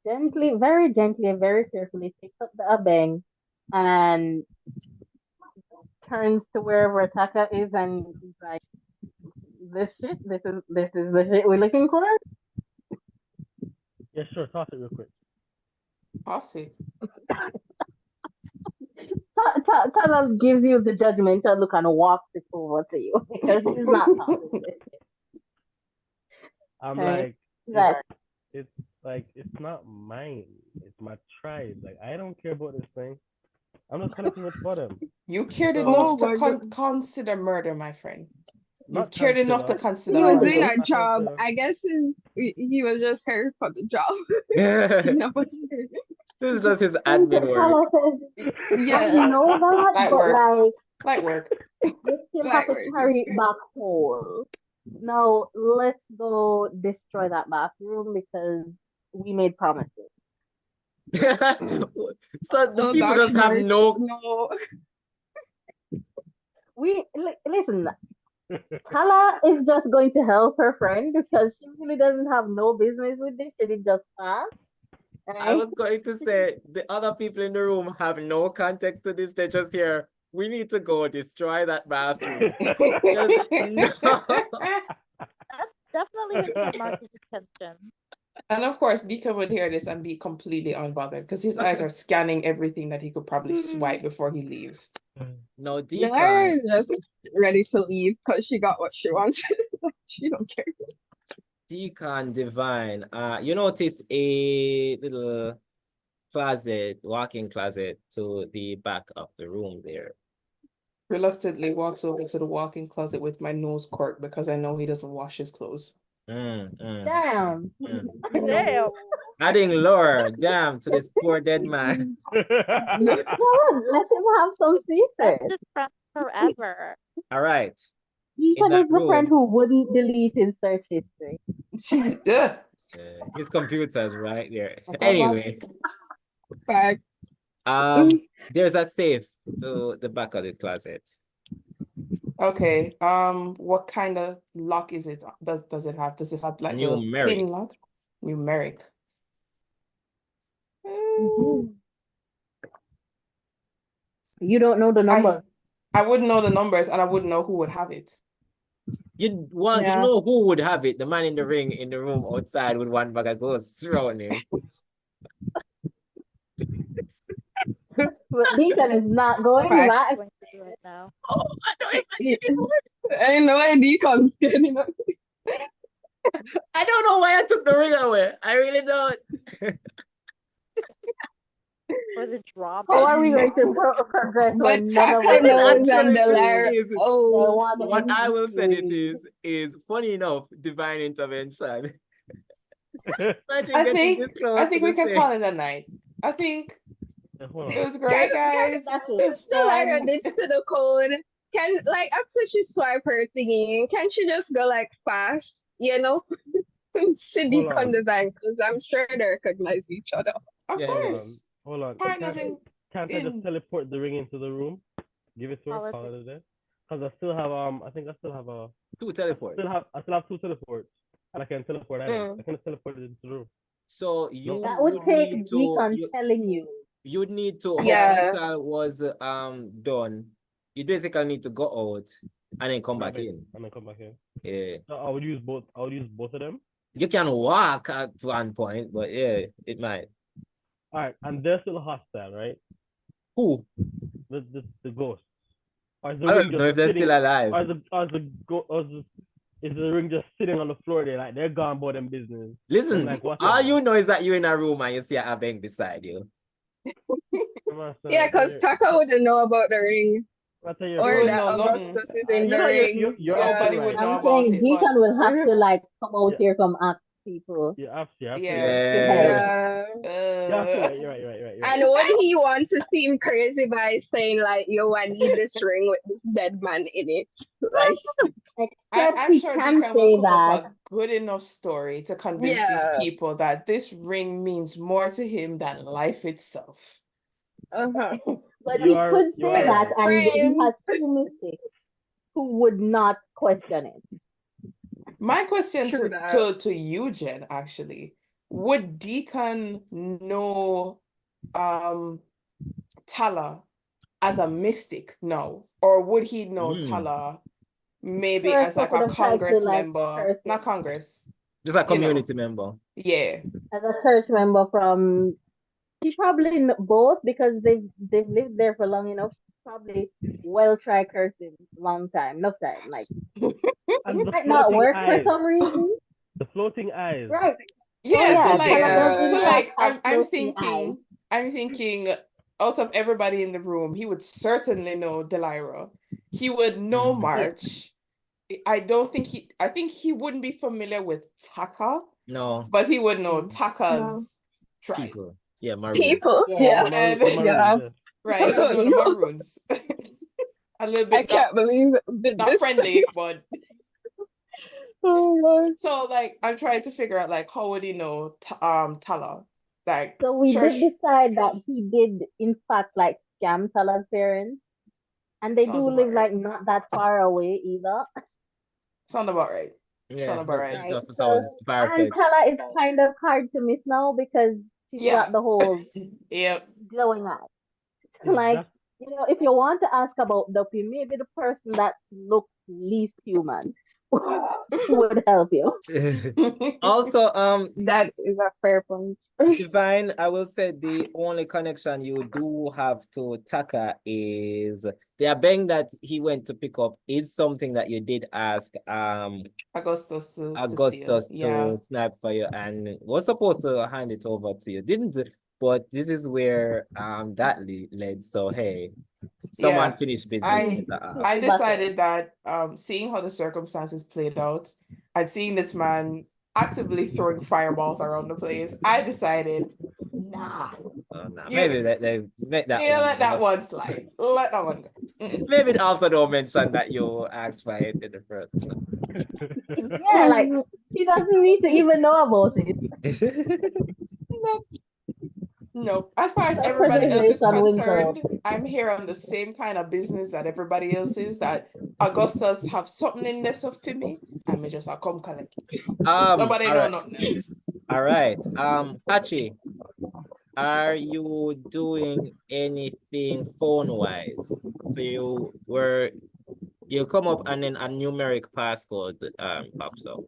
gently, very gently and very carefully picks up the abeng and turns to wherever Taka is and is like, this is the shit we're looking for. Yeah, sure. Toss it real quick. Toss it. Talah gives you the judgmental look and walks it over to you because he's not tossing it. I'm Okay. like, it's like, it's not mine. It's my tribe. Like, I don't care about this thing. I'm just collecting it for them. You cared So- enough Oh to my God. consider murder, my friend. You Not cared enough to consider. consider He was murder. doing a Not job. consider. I guess he was just here for the job. This No, is just his admin work. Talah says, yeah, I know that, Light but work. Light work. you still have Light to work. carry it back home. Now let's go destroy that bathroom because we made promises. So the oh people gosh, just have March. no. Listen. Talah is just going to help her friend because she really doesn't have no business with this. She did just pass. I was going to say the other people in the room have no context to this. They're just here. We need to go destroy that bathroom. No. That's definitely been March's attention. And of course, Deacon would hear this and be completely unbothered because his eyes are scanning everything that he could probably swipe before he leaves. No, Deliarah Deacon. is just ready to leave because she got what she wanted. She don't care. Deacon, Devine. You notice a little closet, walk-in closet to the back of the room there. Reluctantly walks over to the walk-in closet with my nose corked because I know he doesn't wash his clothes. Damn. Damn. Adding lore, damn, to this poor dead man. Come on, let him have some That's secrets. just friends forever. All right. Deacon that is the friend room- who wouldn't delete his search history. Jeez, ugh. His computer's right there. That's Anyway, Fact. there's a safe to the back of the closet. Okay. What kind of lock is it? Does it have? Does it have like the Numeric. pin lock? Numeric. You don't know the number. I wouldn't know the numbers and I wouldn't know who would have it. You Yeah. know who would have it? The man in the ring in the room outside with one bag of ghosts surrounding. But Deacon is not going Fact. back. Going to do it now. Oh, I know. I know why Deacon's standing up. I don't know why I took the ring away. I really don't. for the drama. How are we going to progress But when none of Taka us The knows want and actual thing Deliarah. is, they Oh, want what I will say it anything? is funny enough, divine intervention. Imagine I getting think this close to we the can same. call it a night. I think Hold it on. was great, guys. Exactly. It was Deliarah fun. ditched to the code. Can like after she swipe her thingy, can she just go like fast? You know, to Hold Deacon on. Devine because I'm sure they recognize each other. Of Yeah, yeah. course. Hold on. Partners Can't I just in teleport the ring into the room? Give it to her, call Politics. it a day. Because I still have I think I still have Two teleports. I still have two teleports. And I can teleport items. I can just teleport it into the room. So you No. That would would take need to Deacon telling you. you'd need to how Yeah. Vital was done. You basically need to go out and then come Grab back it in. and then come back in. Yeah. So I would use both of them. You can walk at one point, but yeah, it might. Alright, and they're still hostile, right? Who? The ghosts. Or is the I ring don't know just if they're sitting still alive. is the ring just sitting on the floor there, like they're gone about them business. Listen, Like, all you know is that you're in a room and you see a bank beside you. Yeah, because Taka wouldn't know about the ring You or wouldn't that know nothing. Augustus is in the know, ring. You're Nobody absolutely would right. know I'm about saying it, but Deacon will have to like come out Yeah. here from ask people. You're absolutely yeah. right. To help. Yeah. You're absolutely right. You're right. You're right. And would he want to seem crazy by saying like, "Yo, I need this ring with this dead man in it"? Like, Except I'm he sure can Deacon will say cook up that. a good enough story to convince these yeah. people that this ring means more to him than life itself. Uh-huh. But You he are could you say are that, right. and he has Friends. two mystics who would not question it. My question True that. to you, Jen, actually, would Deacon know Talah as a mystic? No. Or would he know Talah maybe First, as I like could a have tried to Congress like member? curse Not him Congress. Just a You know. community member. Yeah. as a church member from. He probably both because they've lived there for long enough. Probably well try cursing long time, enough time. Like And it the might not floating work for eyes. some reason. The floating eyes. Right. Oh Yeah, so yeah, like Talah does Yeah. in fact have I'm floating eyes. thinking out of everybody in the room, he would certainly know Deliarah. He would know Yeah. March. I think he wouldn't be familiar with Taka, No, but he would know No. Taka's tribe. people. Yeah, Maroon. People. Yeah. Yeah. The And Yeah. Maroons, right, he would know the No, Maroons. A little I bit can't believe it. not friendly, but Oh Lord. so like I'm trying to figure out like how would he know Talah? Like So we church did decide that he did in fact like scam Talah's parents. And they sounds do about live right. like not that far away either. Sound about right. Yeah, Sound about right. Right. that's So so and perfect. Talah is kind of hard to miss now because she's Yeah. got the whole Yep. glowing eye. yeah, Like, you know, if you want to ask about Duppy, maybe the person that looks least human would help you. Also, That is a fair point. Divine, I will say the only connection you do have to Taka is the bang that he went to pick up is something that you did ask Augustus to Augustus steal. Yeah. to snap for you and was supposed to hand it over to you, didn't it? But this is where that led. So hey, someone Yeah. finished business. I decided that seeing how the circumstances played out and seeing this man actively throwing fireballs around the place, I decided, nah. Maybe they make that one. Let that one slide. Let that one go. Maybe also don't mention that you asked for it in the first. Yeah, like he doesn't need to even know about it. Nope. No, as far as everybody else is Self-preservation wins concerned, out. I'm here on the same kind of business that everybody else is. That Augustus have something in this up for me, and me just I come collect. Nobody know nothing else. All right. Hachi, are you doing anything phone-wise? So you come up and then a numeric passcode pops up.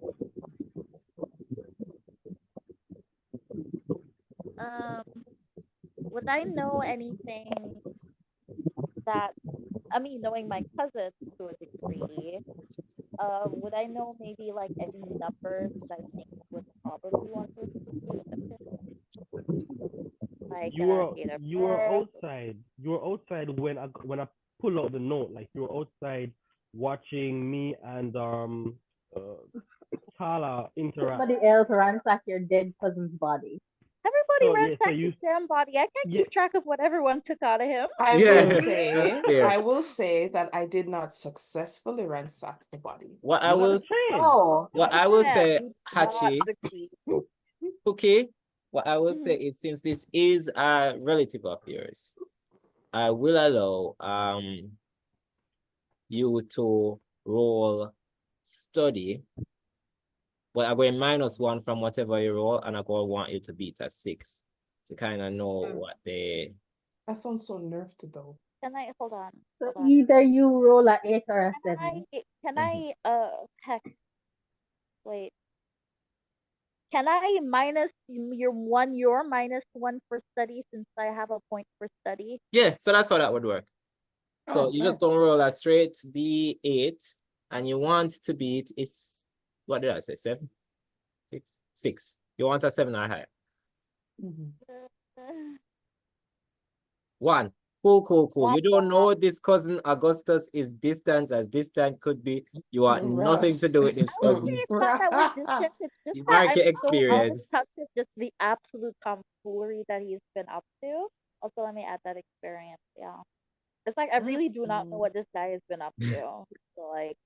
Would I know anything that, I mean, knowing my cousin to a degree, would I know maybe like any numbers that I think would probably want to use like You were date of you were birth. outside. You were outside when I pull out the note. Like you were outside watching me and Talah interact. Somebody else ransack your dead cousin's body. Everybody So yeah, so ransacked you his damn body. I can't yeah keep track of what everyone took out of him. I Yeah, will that's say, fair. I will say that I did not successfully ransack the body. What I you got a will chain. Oh, Again, say, you did not Hachi, succeed. okay, what I will say Mhm. is since this is a relative of yours, I will allow you to roll study, but I'm going -1 from whatever you roll, and I'm going to want you to beat a 6 to kind of know what they. That sounds so nerfed though. Can I hold on? so Hold on. either you roll a 8 or a Can 7. can Mhm. heck, wait. Can I minus your -1 for study since I have a point for study? Yeah, so that's how that would work. So Oh, you just nice. gonna roll a straight D8, and you want to beat is what did I say? 7, 6, 6. You want a 7 or higher. Mhm. Uh, 1. Cool. womp You don't womp. know this cousin Augustus is distant as distant could be. You want nothing to Russ. do with this I would say cousin. it's not that we're distant. It's just You that mark I'm your so out of experience. touch with just the absolute tomfoolery that he's been up to. Also, let me add that experience. Yeah, it's like I really do not know Mm-mm. what this guy has been up to. So like,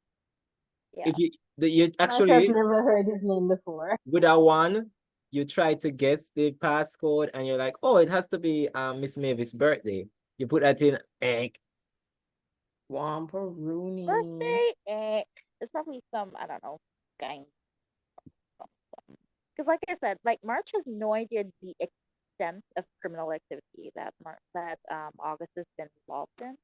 yeah. If you Myself actually never heard his name before. with a 1, you try to guess the passcode and you're like, oh, it has to be Miss Mavis' birthday. You put that in, Wampa-rooney. Birthday, it's probably some I don't know gang. Because like I said, like March has no idea the extent of criminal activity that August has been involved in.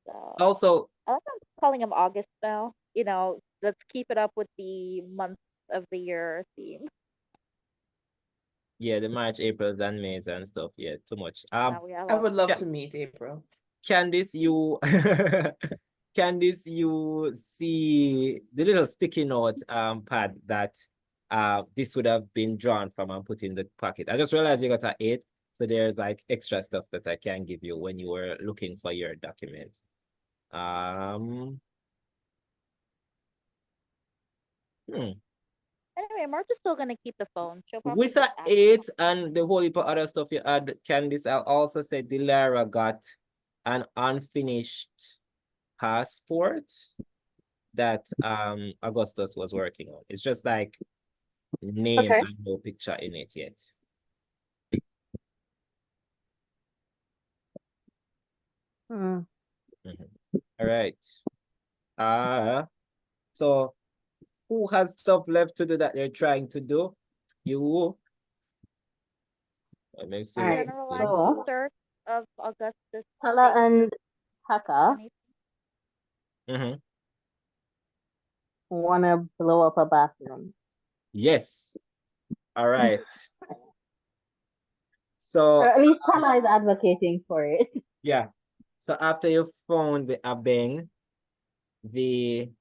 So Also, I like I'm calling him August now. You know, let's keep it up with the month of the year theme. yeah, the March, April, and May and stuff. Yeah, too much. Now we have I would love yeah. to meet April. Candice, you Candice, you see the little sticky note pad that this would have been drawn from and put in the pocket. I just realized you got an 8, so there's like extra stuff that I can give you when you were looking for your document. Anyway, March is still gonna keep the phone. She'll probably With an just ask. 8 and the whole heap of other stuff you had, Candice, I also said Deliarah got an unfinished passport that Augustus was working on. It's just like name Okay. and no picture in it yet. Hmm. All right. So who has stuff left to do that they're trying to do? You. Let me see. All right. Generalized So search of Augustus. Talah and Taka wanna blow up a bathroom. Yes. All right. Or So at least Talah is advocating for it. yeah. So after you found the Abeng, the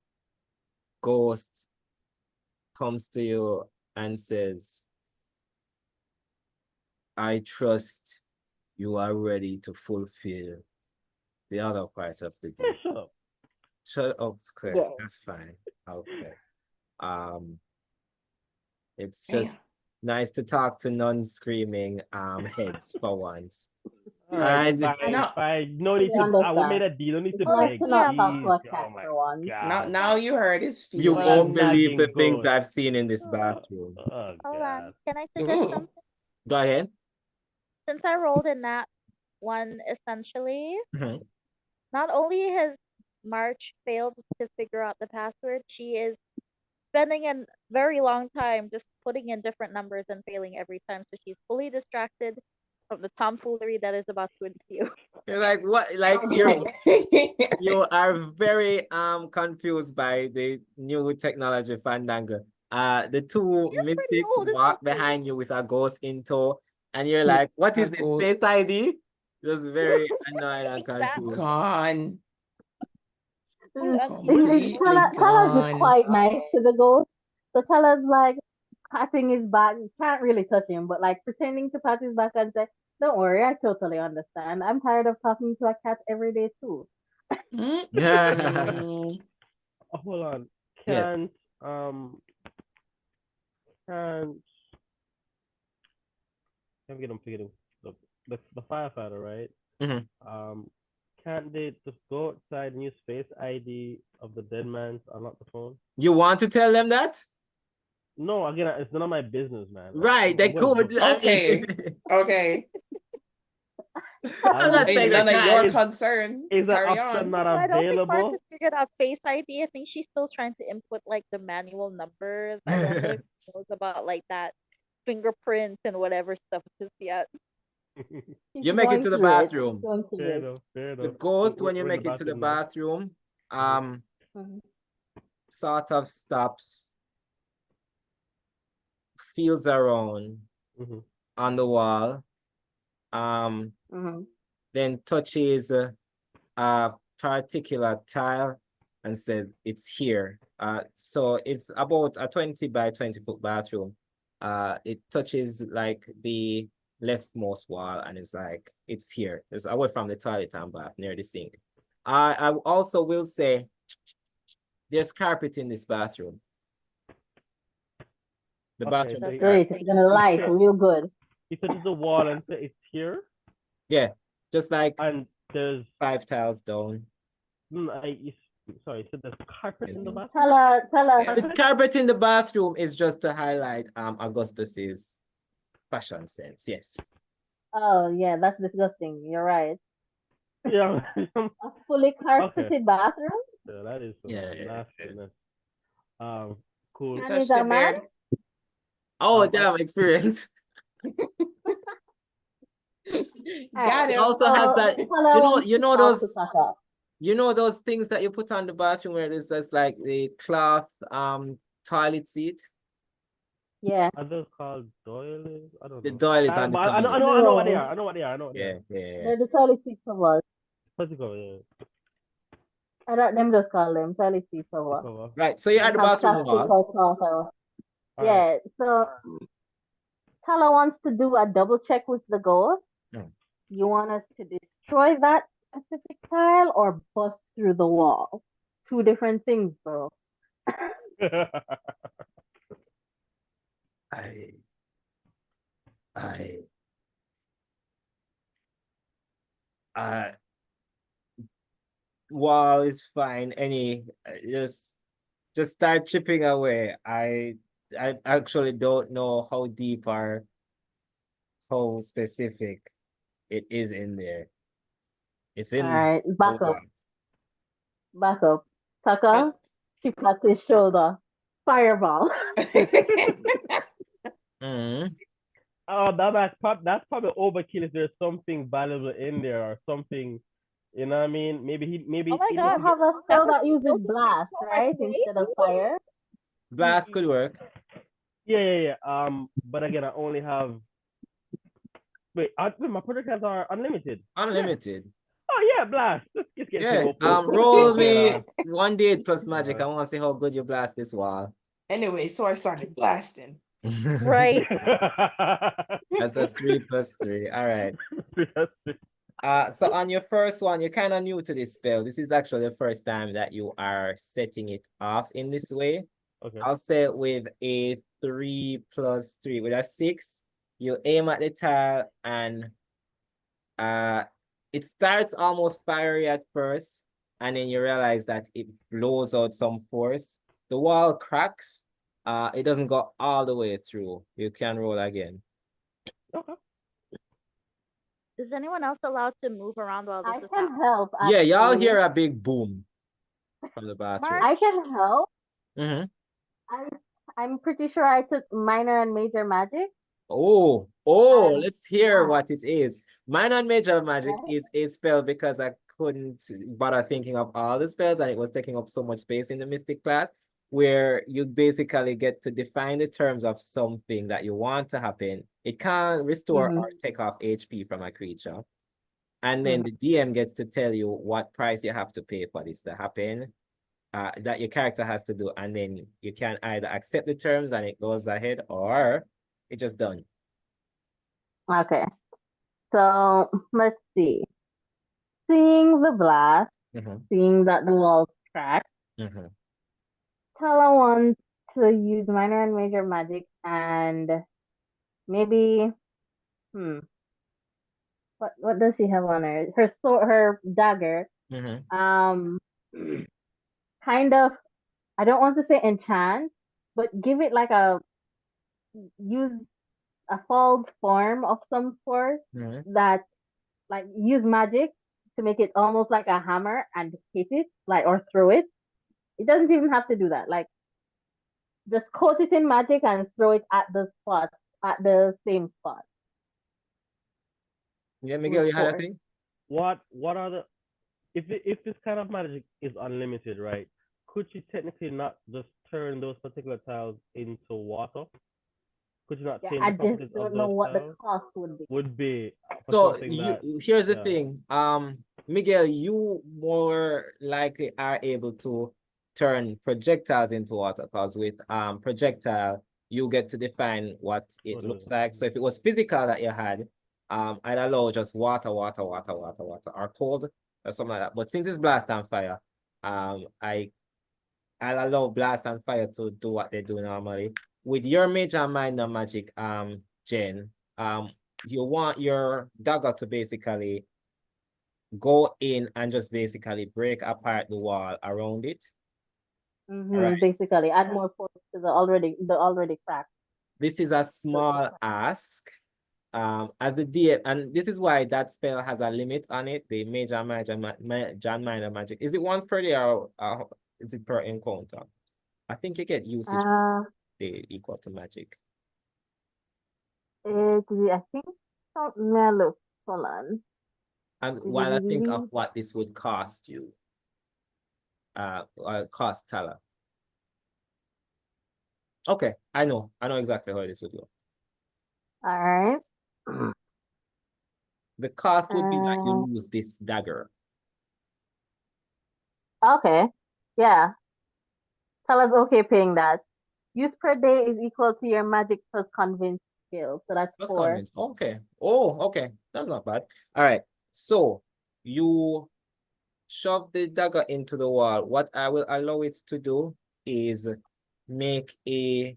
ghost comes to you and says, I trust you are ready to fulfill the other part of the deal. Shut up. Shut up, okay, Yeah. that's fine. Okay. It's Damn. just nice to talk to non-screaming heads for once. All right, And fine, No. fine. No need I to. We made understand. a deal. No need It's to nice beg. to not talk to Jeez, a cat oh my for once. god. Now you heard his you What a won't feelings. believe the nagging things ghost. I've seen in this bathroom. Oh Hold god. on. Can I suggest Ooh. something? Go ahead. Since I rolled in that one, essentially, Mhm. not only has March failed to figure out the password, she is spending a very long time just putting in different numbers and failing every time. So she's fully distracted from the tomfoolery that is about to ensue. You're like, what? Like you are very confused by the new technology fandango. The two She's pretty mystics old, isn't walk she? behind you with a ghost in tow, and you're like, what A is it? Space ghost. ID? Just very annoyed and Exactly. confused. Gone. She Completely Talah's just gone. quite nice to the ghost. So Talah's like patting his back. You can't really touch him, but like pretending to pat his back and say, Don't worry, I totally understand. I'm tired of talking to a cat every day too. Mm. Hold on. Yes. Can't I'm forgetting the firefighter, right? Mhm. Can't they just go outside and use face ID of the dead man to unlock the phone? You want to tell them that? No, again, it's none of my business, man. Like, Right, they I'm gonna could. just- I Okay. mean, Okay. I'm I'm not just Ain't saying you none of your can't. concern. is that Carry option on. not I don't think Mark available? has figured out Face ID. I think she's still trying to input like the manual numbers. I don't know if she knows about like that fingerprints and whatever stuff just yet. She's You make it going to the through it. She's bathroom. going through Fair it. enough, fair The enough. ghost, when you We're in the make it to the bathroom now. bathroom, Mhm. sort of stops, feels around Mhm. on the wall, um, Mhm. then touches a particular tile and says it's here. So it's about a 20 by 20 foot bathroom. It touches like the leftmost wall and it's like it's here. It's away from the toilet and bath near the sink. I also will say there's carpet in this bathroom. The Okay, bathroom so is That's he, carpet. great. It's gonna light he, real good. he touches the wall and says it's here, Yeah, just like and there's 5 tiles down. sorry, so there's carpet in the Mhm. bathroom. Tell her. Yeah. The carpet in the bathroom is just to highlight Augustus's fashion sense. Yes. Oh yeah, that's disgusting. You're right. Yeah. A fully Okay. carpeted bathroom? Yeah, that is some Yeah. nastiness. Cool. You And he's touched a the man? beard. Oh, damn experience. Alright. Got It him. also has So that, Talah wants to talk to Taka. you know those things that you put on the bathroom where there's just like the cloth toilet seat. Yeah. Are those called doilies? I don't The know. doilies on the But I toilet. know what they No. are. I know what they are. Yeah. They're the toilet seat covers. What's it called? Yeah. I don't them just call them toilet seat cover. Cover. Right. So you're at They the have bathroom plastic wall. or cloth or All right. yeah. So Talah wants to do a double check with the ghost. Mm. You want us to destroy that specific tile or bust through the wall? Two different things, bro. I I uh wall is fine. Just start chipping away. I actually don't know how deep or how specific it is in there. It's All in right, the back up, wall. back up. Taka, she pats his shoulder. Fireball. Mm. Oh, that's probably overkill if there's something valuable in there or something. You know what I mean? Maybe Oh my he You god, looking. have a that spell was that uses so blast, right? great. Instead of fire. Blast could work. Yeah. But again, I only have. Wait, my projectiles are unlimited. Yeah. Unlimited. Oh yeah, blast. Let's get Yeah. it over. Roll Get me on. 1d8 plus magic. I want to see how good you blast this wall. Anyway, so I started blasting. Right. That's a 3 plus 3. All right. So on your first one, you're kind of new to this spell. This is actually the first time that you are setting it off in this way. Okay. I'll say with a 3 plus 3. With a 6, you aim at the tile and it starts almost fiery at first, and then you realize that it blows out some force. The wall cracks. It doesn't go all the way through. You can roll again. Okay. Is anyone else allowed to move around while this I is can happening? help. Yeah, y'all Actually. hear a big boom from the bathroom. I can help. Mm-hmm. I'm pretty sure I took minor and major magic. Oh, And let's hear yeah, what it is. Minor and major magic right? is a spell because I couldn't bother thinking of all the spells and it was taking up so much space in the Mystic class, where you basically get to define the terms of something that you want to happen. It can restore or take off HP from a creature. And then the DM gets to tell you what price you have to pay for this to happen, that your character has to do. And then you can either accept the terms and it goes ahead, or it's just done. Okay. So let's see. Seeing the blast, seeing that the walls crack, Talah wants to use minor and major magic and maybe what does she have on her? Her sword, her dagger. Kind of, I don't want to say enchant, but give it like use a false form of some sort that like use magic to make it almost like a hammer and hit it like or throw it. It doesn't even have to do that. Like just coat it in magic and throw it at the spot, at the same spot. Yeah, Miguel, you had a thing? What are the if this kind of magic is unlimited, right? Could she technically not just turn those particular tiles into water? Could you not change I the properties just don't of know those what tiles? the cost would be. Would be for So something that here's the thing. Miguel, you more likely are able to turn projectiles into water because with projectile you get to define what it looks like. So if it was physical that you had, I'd allow just water, or cold or something like that. But since it's blast and fire, I'll allow blast and fire to do what they do normally. With your major and minor magic, Jen, you want your dagger to basically go in and just basically break apart the wall around it. Right. Basically, add more force to the already cracked. This is a small ask. As the DM, and this is why that spell has a limit on it. The major magic, minor magic. Is it once per day or is it per encounter? I think you get usage. They equal to magic. I think Mellow. Hold on. And while I think of what this would cost you, cost Talah. Okay, I know exactly how this would go. All right. The cost would be that you lose this dagger. Okay. Yeah. Talah's okay paying that. Use per day is equal to your magic plus convince skill. So that's 4. Convince. Okay. Oh, okay. That's not bad. All right. So you shove the dagger into the wall. What I will allow it to do is make I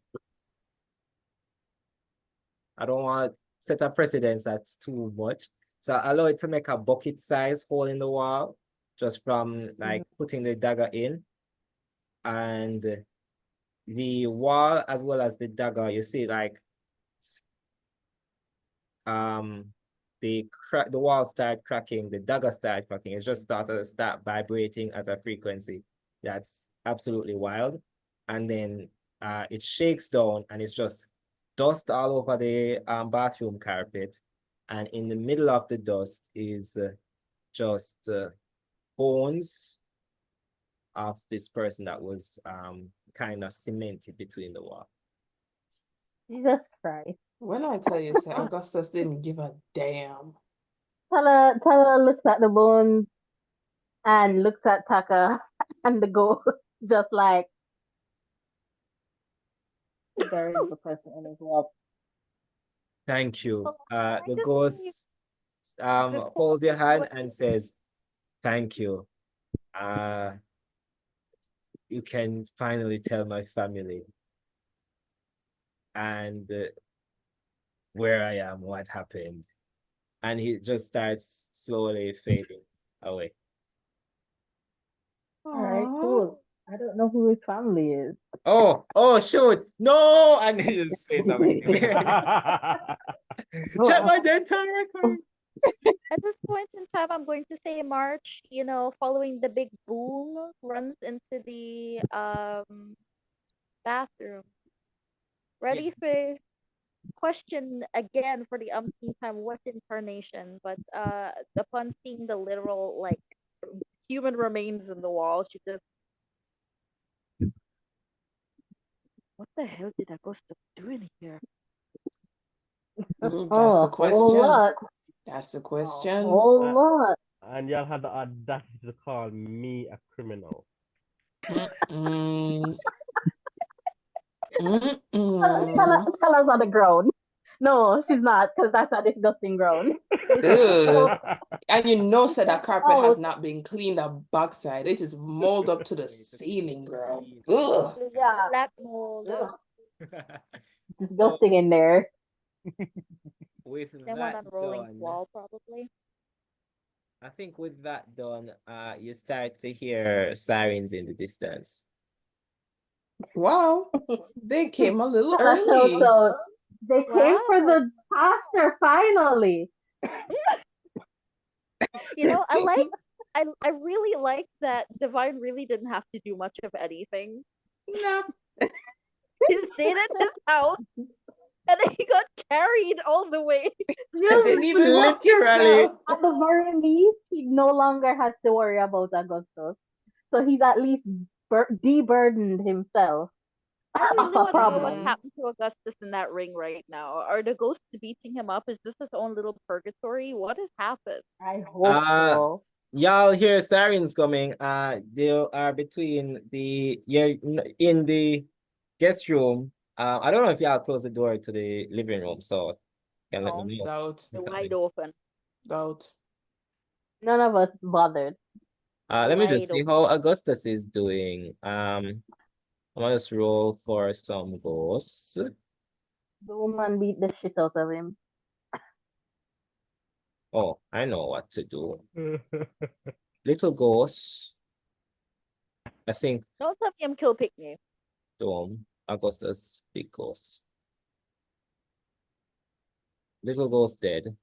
don't want to set a precedence that's too much. So I allow it to make a bucket size hole in the wall just from like putting the dagger in. And the wall as well as the dagger, you see like the wall start cracking, the dagger start cracking. It's just start vibrating at a frequency that's absolutely wild. And then it shakes down and it's just dust all over the bathroom carpet. And in the middle of the dust is just bones of this person that was kind of cemented between the wall. Jesus Christ. When I tell you, sir, Augustus didn't give a damn. Talah looks at the bones and looks at Taka and the ghost, just like there is the person in his wall. Thank you. The ghost holds your hand and says, "Thank you. You can finally tell my family and where I am, what happened." And he just starts slowly fading away. All right, cool. I don't know who his family is. Oh, shoot. No! And he just fades away. Check my dental record. At this point in time, I'm going to say March, following the big boom, runs into the bathroom. Ready for question again for the umpteenth time, what incarnation? But upon seeing the literal, like, human remains in the wall, she just, what the hell did Augustus do in here? That's the question. A whole lot. That's the question. A whole lot. And y'all had the audacity to call me a criminal. Tell us on the ground. No, she's not, because that's a disgusting ground. Ugh. And you know, said that carpet has Oh, not been cleaned up backside. It is mold up to the ceiling, girl. See Ugh. yeah. Black mold. Ugh, So disgusting in there. with Then one that on rolling done, wall, probably. I think with that done, you start to hear sirens in the distance. Wow. They came a little So, early. so they came for Wow. the pastor finally. You know, I really like that Devine really didn't have to do much of anything. No. He stayed at his house and then he got carried all the way. And didn't even walk himself. At the very least, he no longer has to worry about Augustus. So he's at least deburdened himself I of really a want to know what's problem. happened to Augustus in that ring right now. Are the ghosts beating him up? Is this his own little purgatory? What has happened? I hope so. Y'all hear sirens coming. They are between you're in the guest room. I don't know if y'all close the door to the living room, so can let No, me know. Doubt. they're wide open. Doubt. None of us bothered. Let me just Wide see open. how Augustus is doing. I'm gonna just roll for some ghosts. The woman beat the shit out of him. Oh, I know what to do. Little ghosts. I think Don't tell me I'm kill pick me. Augustus, big ghost. Little ghost dead.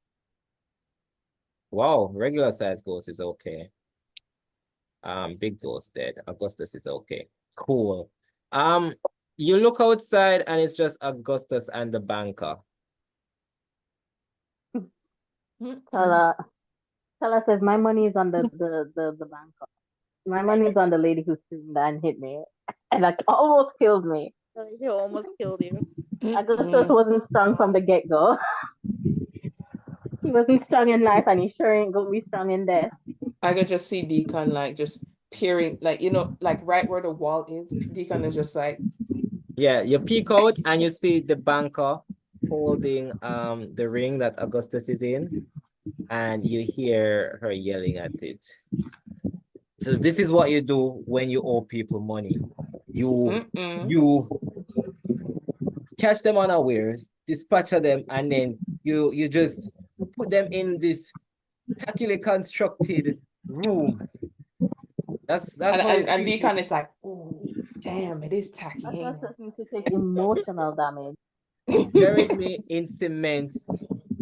Wow, regular size ghost is okay. Big ghost dead. Augustus is okay. Cool. You look outside and it's just Augustus and the banker. Talah says my money is on the bank. My money is on the lady who screamed and hit me. And like almost killed me. He almost killed you. Augustus wasn't strong from the get-go. He wasn't strong in life and he sure ain't gonna be strong in death. I could just see Deacon like just peering, like, you know, like right where the wall is. Deacon is just like, yeah, you peek out and you see the banker holding the ring that Augustus is in, and you hear her yelling at it. So this is what you do when you owe people money. You catch them unawares, dispatch them, and then you just put them in this tackily constructed room. That's and Deacon is like, oh, damn, it is tacky. Augustus needs to take emotional damage. Buried me in cement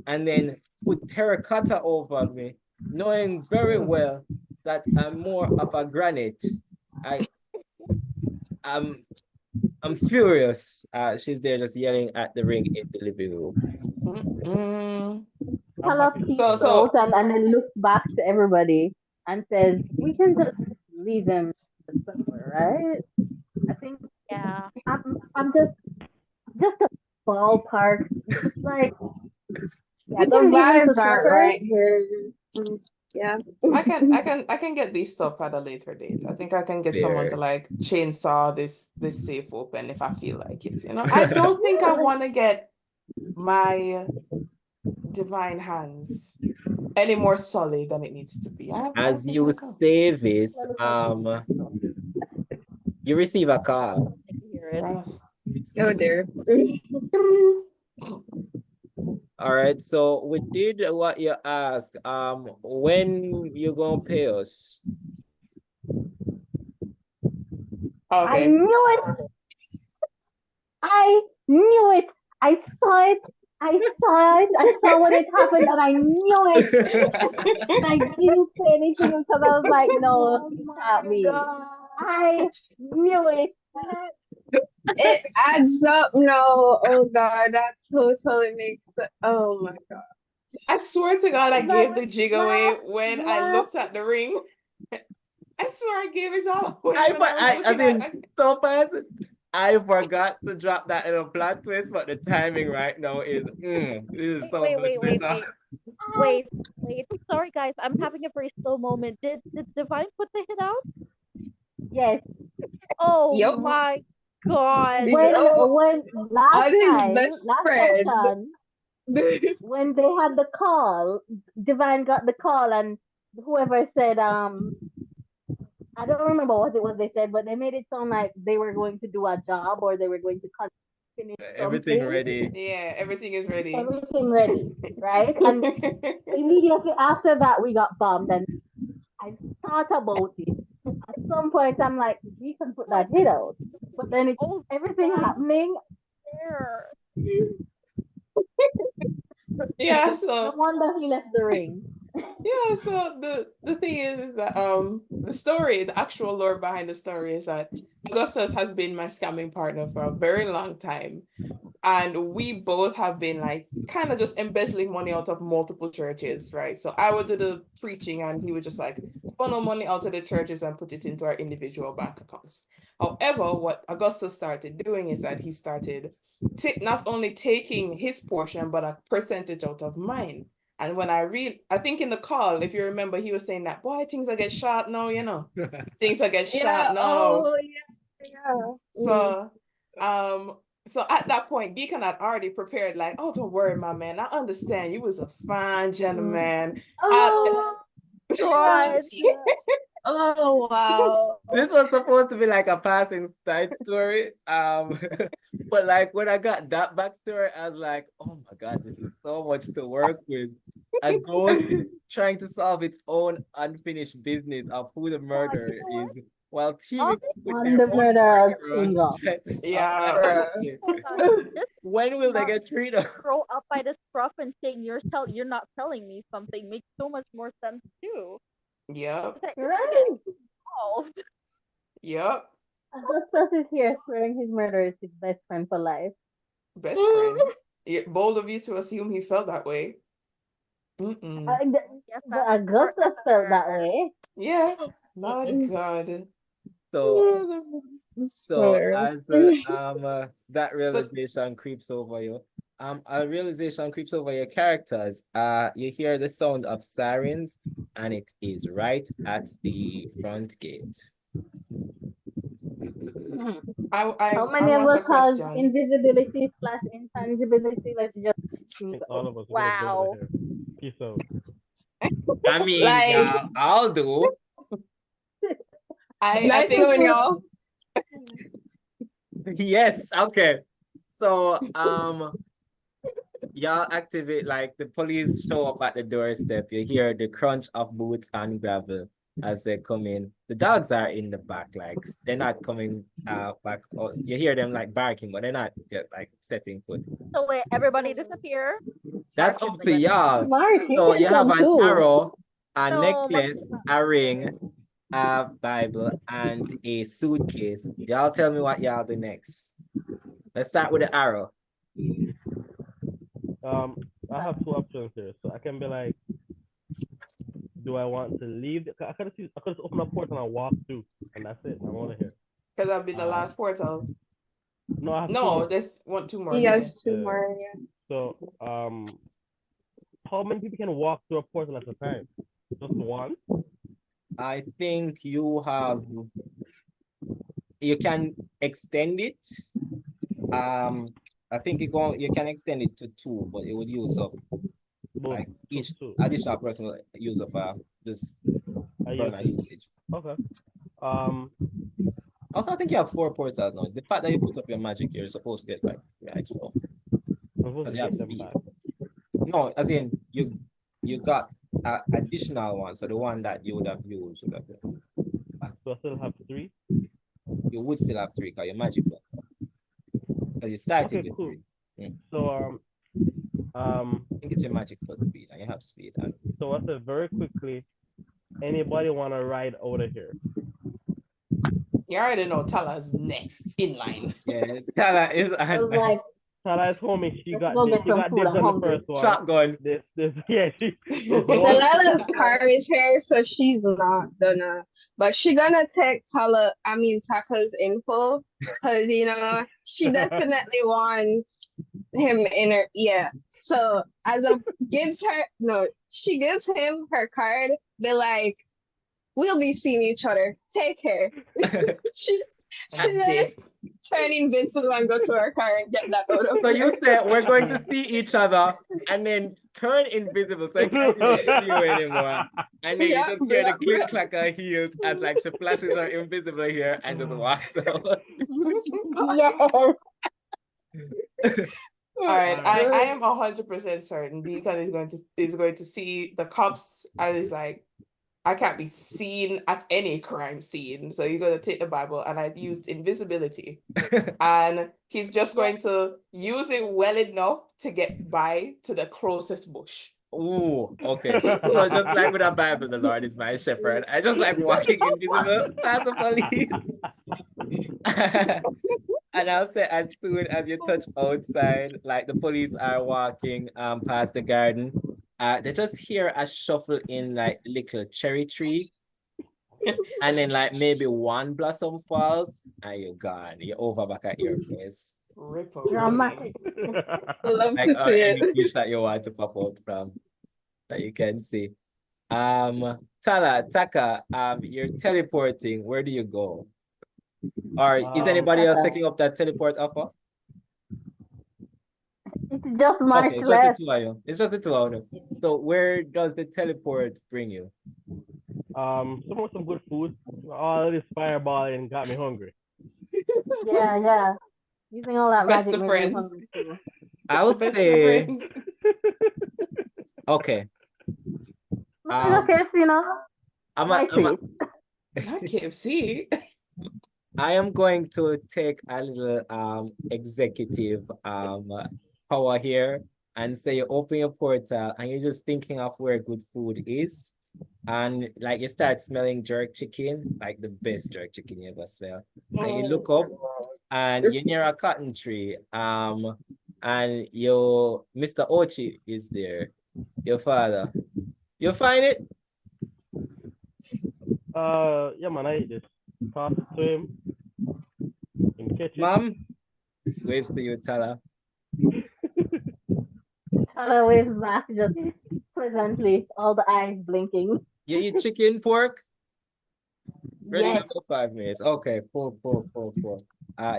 and then put terracotta over me, knowing very well that I'm more of a granite. I'm furious. She's there just yelling at the ring in the living room. Talah peeks out and then looks back to everybody and says, we can just leave him somewhere, right? I think I'm just a ballpark. Just like Yeah, the vibes aren't right here. Yeah. I can get these stuff at a later date. I think I can get someone to like chainsaw this safe open if I feel like it. You know, I don't think I want to get my divine hands any more solid than it needs to be. As you say this, you receive a call. Oh dear. All right, so we did what you asked. When you gonna pay us? I knew it. I knew it. I saw it. I saw it. I saw when it happened, and I knew it. And I didn't say anything because I was like, no, it can't be. I knew it. It adds up now. Oh God, that totally makes sense. Oh my God. I swear to God, I gave the jig away when I looked at the ring. I swear I gave it all away when I was looking at it. Topaz, I forgot to drop that in a plot twist, but the timing right now is this is so Wait. Sorry guys, I'm having a very slow moment. Did Devine put the hit out? Yes. Oh my God. When last on his time, best last friend. session, when they had the call, Devine got the call, and whoever said, I don't remember what it was they said, but they made it sound like they were going to do a job or they were going to finish Everything something. ready. Yeah, everything is ready. Everything ready, right? And immediately after that, we got bombed, and I thought about it. At some point, I'm like, we can put that hit out, but then it's everything happening. There. Yeah, No so wonder he left the ring. yeah, so the thing is that the story, the actual lore behind the story is that Augustus has been my scamming partner for a very long time. And we both have been like kind of just embezzling money out of multiple churches, right? So I would do the preaching and he would just like funnel money out of the churches and put it into our individual bank accounts. However, what Augustus started doing is that he started not only taking his portion, but a percentage out of mine. And when I think in the call, if you remember, he was saying that, boy, things are get shot now, you know. Things are get shot now. Oh, yeah. So, so at that point, Deacon had already prepared, like, oh, don't worry, my man. I understand. You was a fine gentleman. Oh, God. Oh, wow. This was supposed to be like a passing side story. But like when I got that backstory, I was like, oh my God, this is so much to work with. A ghost trying to solve its own unfinished business of who the murderer is while teaming up with on their the own murderer's murderer. finger. Yeah. Hold on. This When will they get freedom? throw up by the scruff and saying you're not telling me something makes so much more sense too. Yep. It's like, Right? involved. Yep. Augustus is here swearing his murderer is his best friend for life. Best friend. Yeah, bold of you to assume he felt that way. Mm-mm. Yes, But Augustus felt that way. Yeah. My God. So as that realization creeps over you, a realization creeps over your characters. You hear the sound of sirens, and it is right at the front gate. How many of us have invisibility slash intangibility? Let's just It's all of us. Wow. Peace out. I mean, Like- yeah, I'll do. I Nice think knowing y'all. Yes, okay. So y'all activate, like the police show up at the doorstep. You hear the crunch of boots on gravel as they come in. The dogs are in the back, like they're not coming back. You hear them like barking, but they're not just like setting foot. So wait, everybody disappear? That's up to y'all. Mark, you So can you have come an too. arrow, a No, necklace, a ring, a Bible, and a suitcase. Y'all tell me what y'all do next. Let's start with the arrow. I have two options here. So I can be like, do I want to leave? I could just open a portal and walk through, and that's it. I'm out of here. because that'll be the last portal. No, I have No, two. there's two more. He has two Yeah. more, yeah. So, how many people can walk through a portal at a time? Just one? I think you can extend it. I think you can extend it to two, but it would use up like each additional person will use up just burner usage. Okay. Also, I think you have 4 portals now. The fact that you put up your magic, you're supposed to get like extra. Because you have speed. No, as in you got additional one, so the one that you would have used. So I still have 3? You would still have 3 because your magic one. Because you started with cool. 3. So I think it's your magic plus speed, and you have speed. So I said very quickly, anybody want to ride out of here? You already know Talah's next in line. Yeah, Talah is like, Talah is homie. She got go this get some food, on I'm the hungry. first one. Shotgun. Yeah. Delilah's car is here, so she's not gonna. But she gonna take Taka's info, because she definitely wants him in her. Yeah. So she gives him her card. They're like, we'll be seeing each other. Take care. She just turn invincible and go to her car and get that out of So you there. said we're going to see each other and then turn invisible so I can't even see you anymore. And then you just hear the click clack of heels as like she flashes her invisible here and just walks out. Yes. All right, I am 100% certain Deacon is going to see the cops and is like, I can't be seen at any crime scene. So you're going to take the Bible, and I've used invisibility. And he's just going to use it well enough to get by to the closest bush. Ooh, okay. So just like with a Bible, the Lord is my shepherd. I just like walking invisible past the police. And I'll say as soon as you touch outside, like the police are walking past the garden, they just hear a shuffle in like little cherry tree. And then like maybe one blossom falls and you're gone. You're over back at your place. Dramatic. Love Like to see any it. fish that you want to pop out from that you can see. Talah, Taka, you're teleporting. Where do you go? Or is anybody else taking up that teleport offer? It's just my Okay, it's just the two of you. It's just the two of you. So where does the teleport bring you? Some good food. All this fireballing got me hungry. Yeah. Using all that Best magic of made me friends. hungry too. I'll The best of say, friends. okay. Okay, you know, Not KFC. I am going to take a little executive power here and say you open your portal and you're just thinking of where good food is. And like you start smelling jerk chicken, like the best jerk chicken you ever smell. And you look up and you're near a cotton tree. And Mr. Ochi is there, your father. You find it? Yeah, man, I eat this. Pass it to him. And catch it. Mom, it's waves to you, Talah. Talah waves back just pleasantly, all the eyes blinking. You eat chicken, pork? Ready Yes. in about 5 minutes. Okay, cool.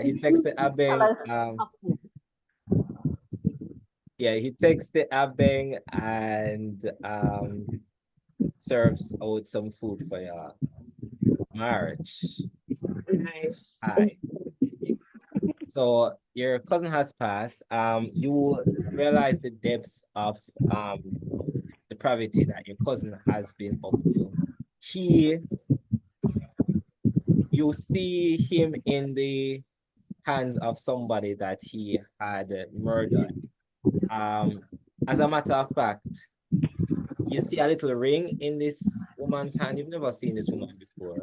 He texted Abeng. He texted Abeng and serves out some food for your marriage. Nice. Hi. So your cousin has passed. You realize the depths of depravity that your cousin has been up to. You see him in the hands of somebody that he had murdered. As a matter of fact, you see a little ring in this woman's hand. You've never seen this woman before.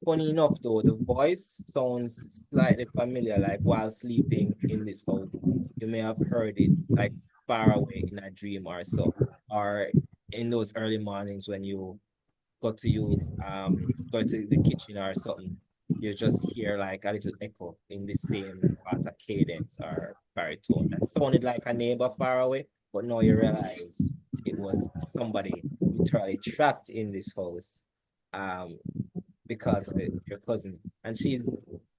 Funny enough, though, the voice sounds slightly familiar, like while sleeping in this house. You may have heard it like far away in a dream or so, or in those early mornings when you go to the kitchen or something. You just hear like a little echo in the same part of cadence or baritone that sounded like a neighbor far away, but now you realize it was somebody literally trapped in this house because of your cousin. And she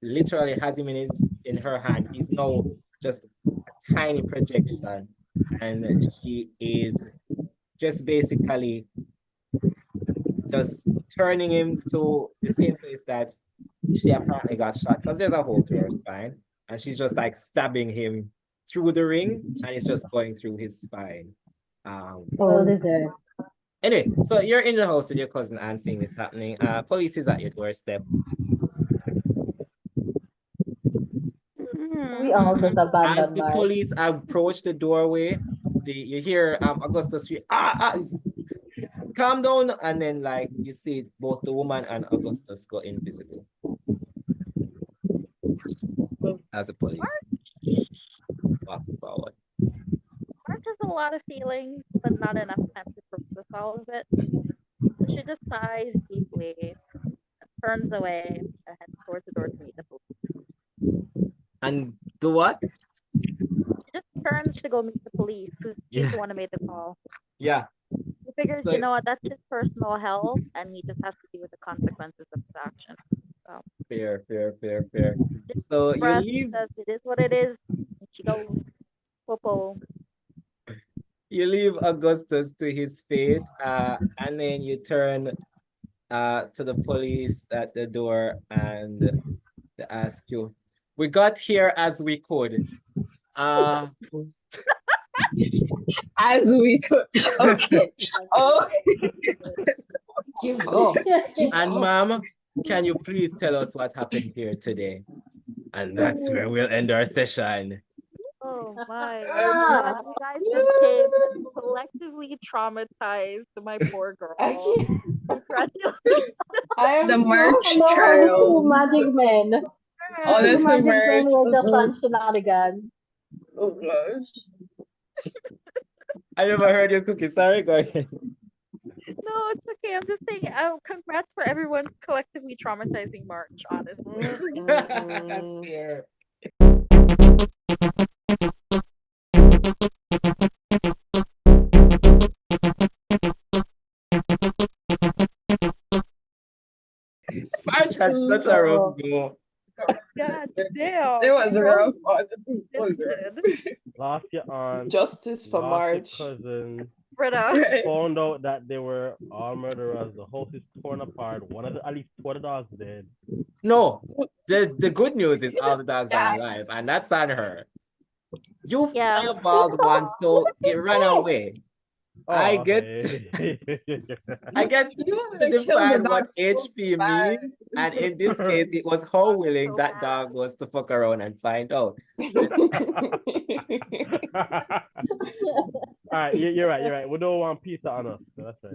literally has him in her hand. He's now just a tiny projection, and she is just basically just turning him to the same place that she apparently got shot, because there's a hole through her spine, and she's just like stabbing him through the ring, and it's just going through his spine. Anyway, so you're in the house with your cousin and seeing this happening. Police is at your doorstep. We all just abandoned. As the police approach the doorway, you hear Augustus scream, calm down, and then like you see both the woman and Augustus go invisible as the police walk forward. Mark has a lot of feelings, but not enough time to process all of it. So she just sighs deeply, turns away, and heads towards the door to meet the police. And do what? She just turns to go meet the police, who's the one who made the call. Yeah. He figures, you know what, that's his personal hell, and he just has to deal with the consequences of his action. Fair. So you Breath leave says it is what it is. And she goes, popo. Augustus to his fate, and then you turn to the police at the door and they ask you, we got here as we could. As we could. Okay. Oh, Give up. Give And up. ma'am, can you please tell us what happened here today? And that's where we'll end our session. Oh my God, you guys just came and collectively traumatized my poor girl. I can't. Congratulations. I am the so merch Hello, the trial. two magic men. The two Honestly, magic men merch. were just on shenanigans. Oh gosh. I never heard your cookie. Sorry, go ahead. No, it's okay. I'm just saying, congrats for everyone's collectively traumatizing March, honestly. That's fair. March had such a rough go. God damn. It was rough. It did. Lost your aunt, Justice for lost your March. cousin, Britta. found out that they were all murderers. The house is torn apart. At least 2 of the dogs dead. No, the good news is all the dogs are alive, and that's on her. You Yeah. fireballed one, so it ran away. Oh, I get okay. I get You want to to kill the define what dog so HP bad. means, and in this case, it was how willing So that bad. dog was to fuck around and find out. All right, you're right. We don't want pizza on us. So that's right.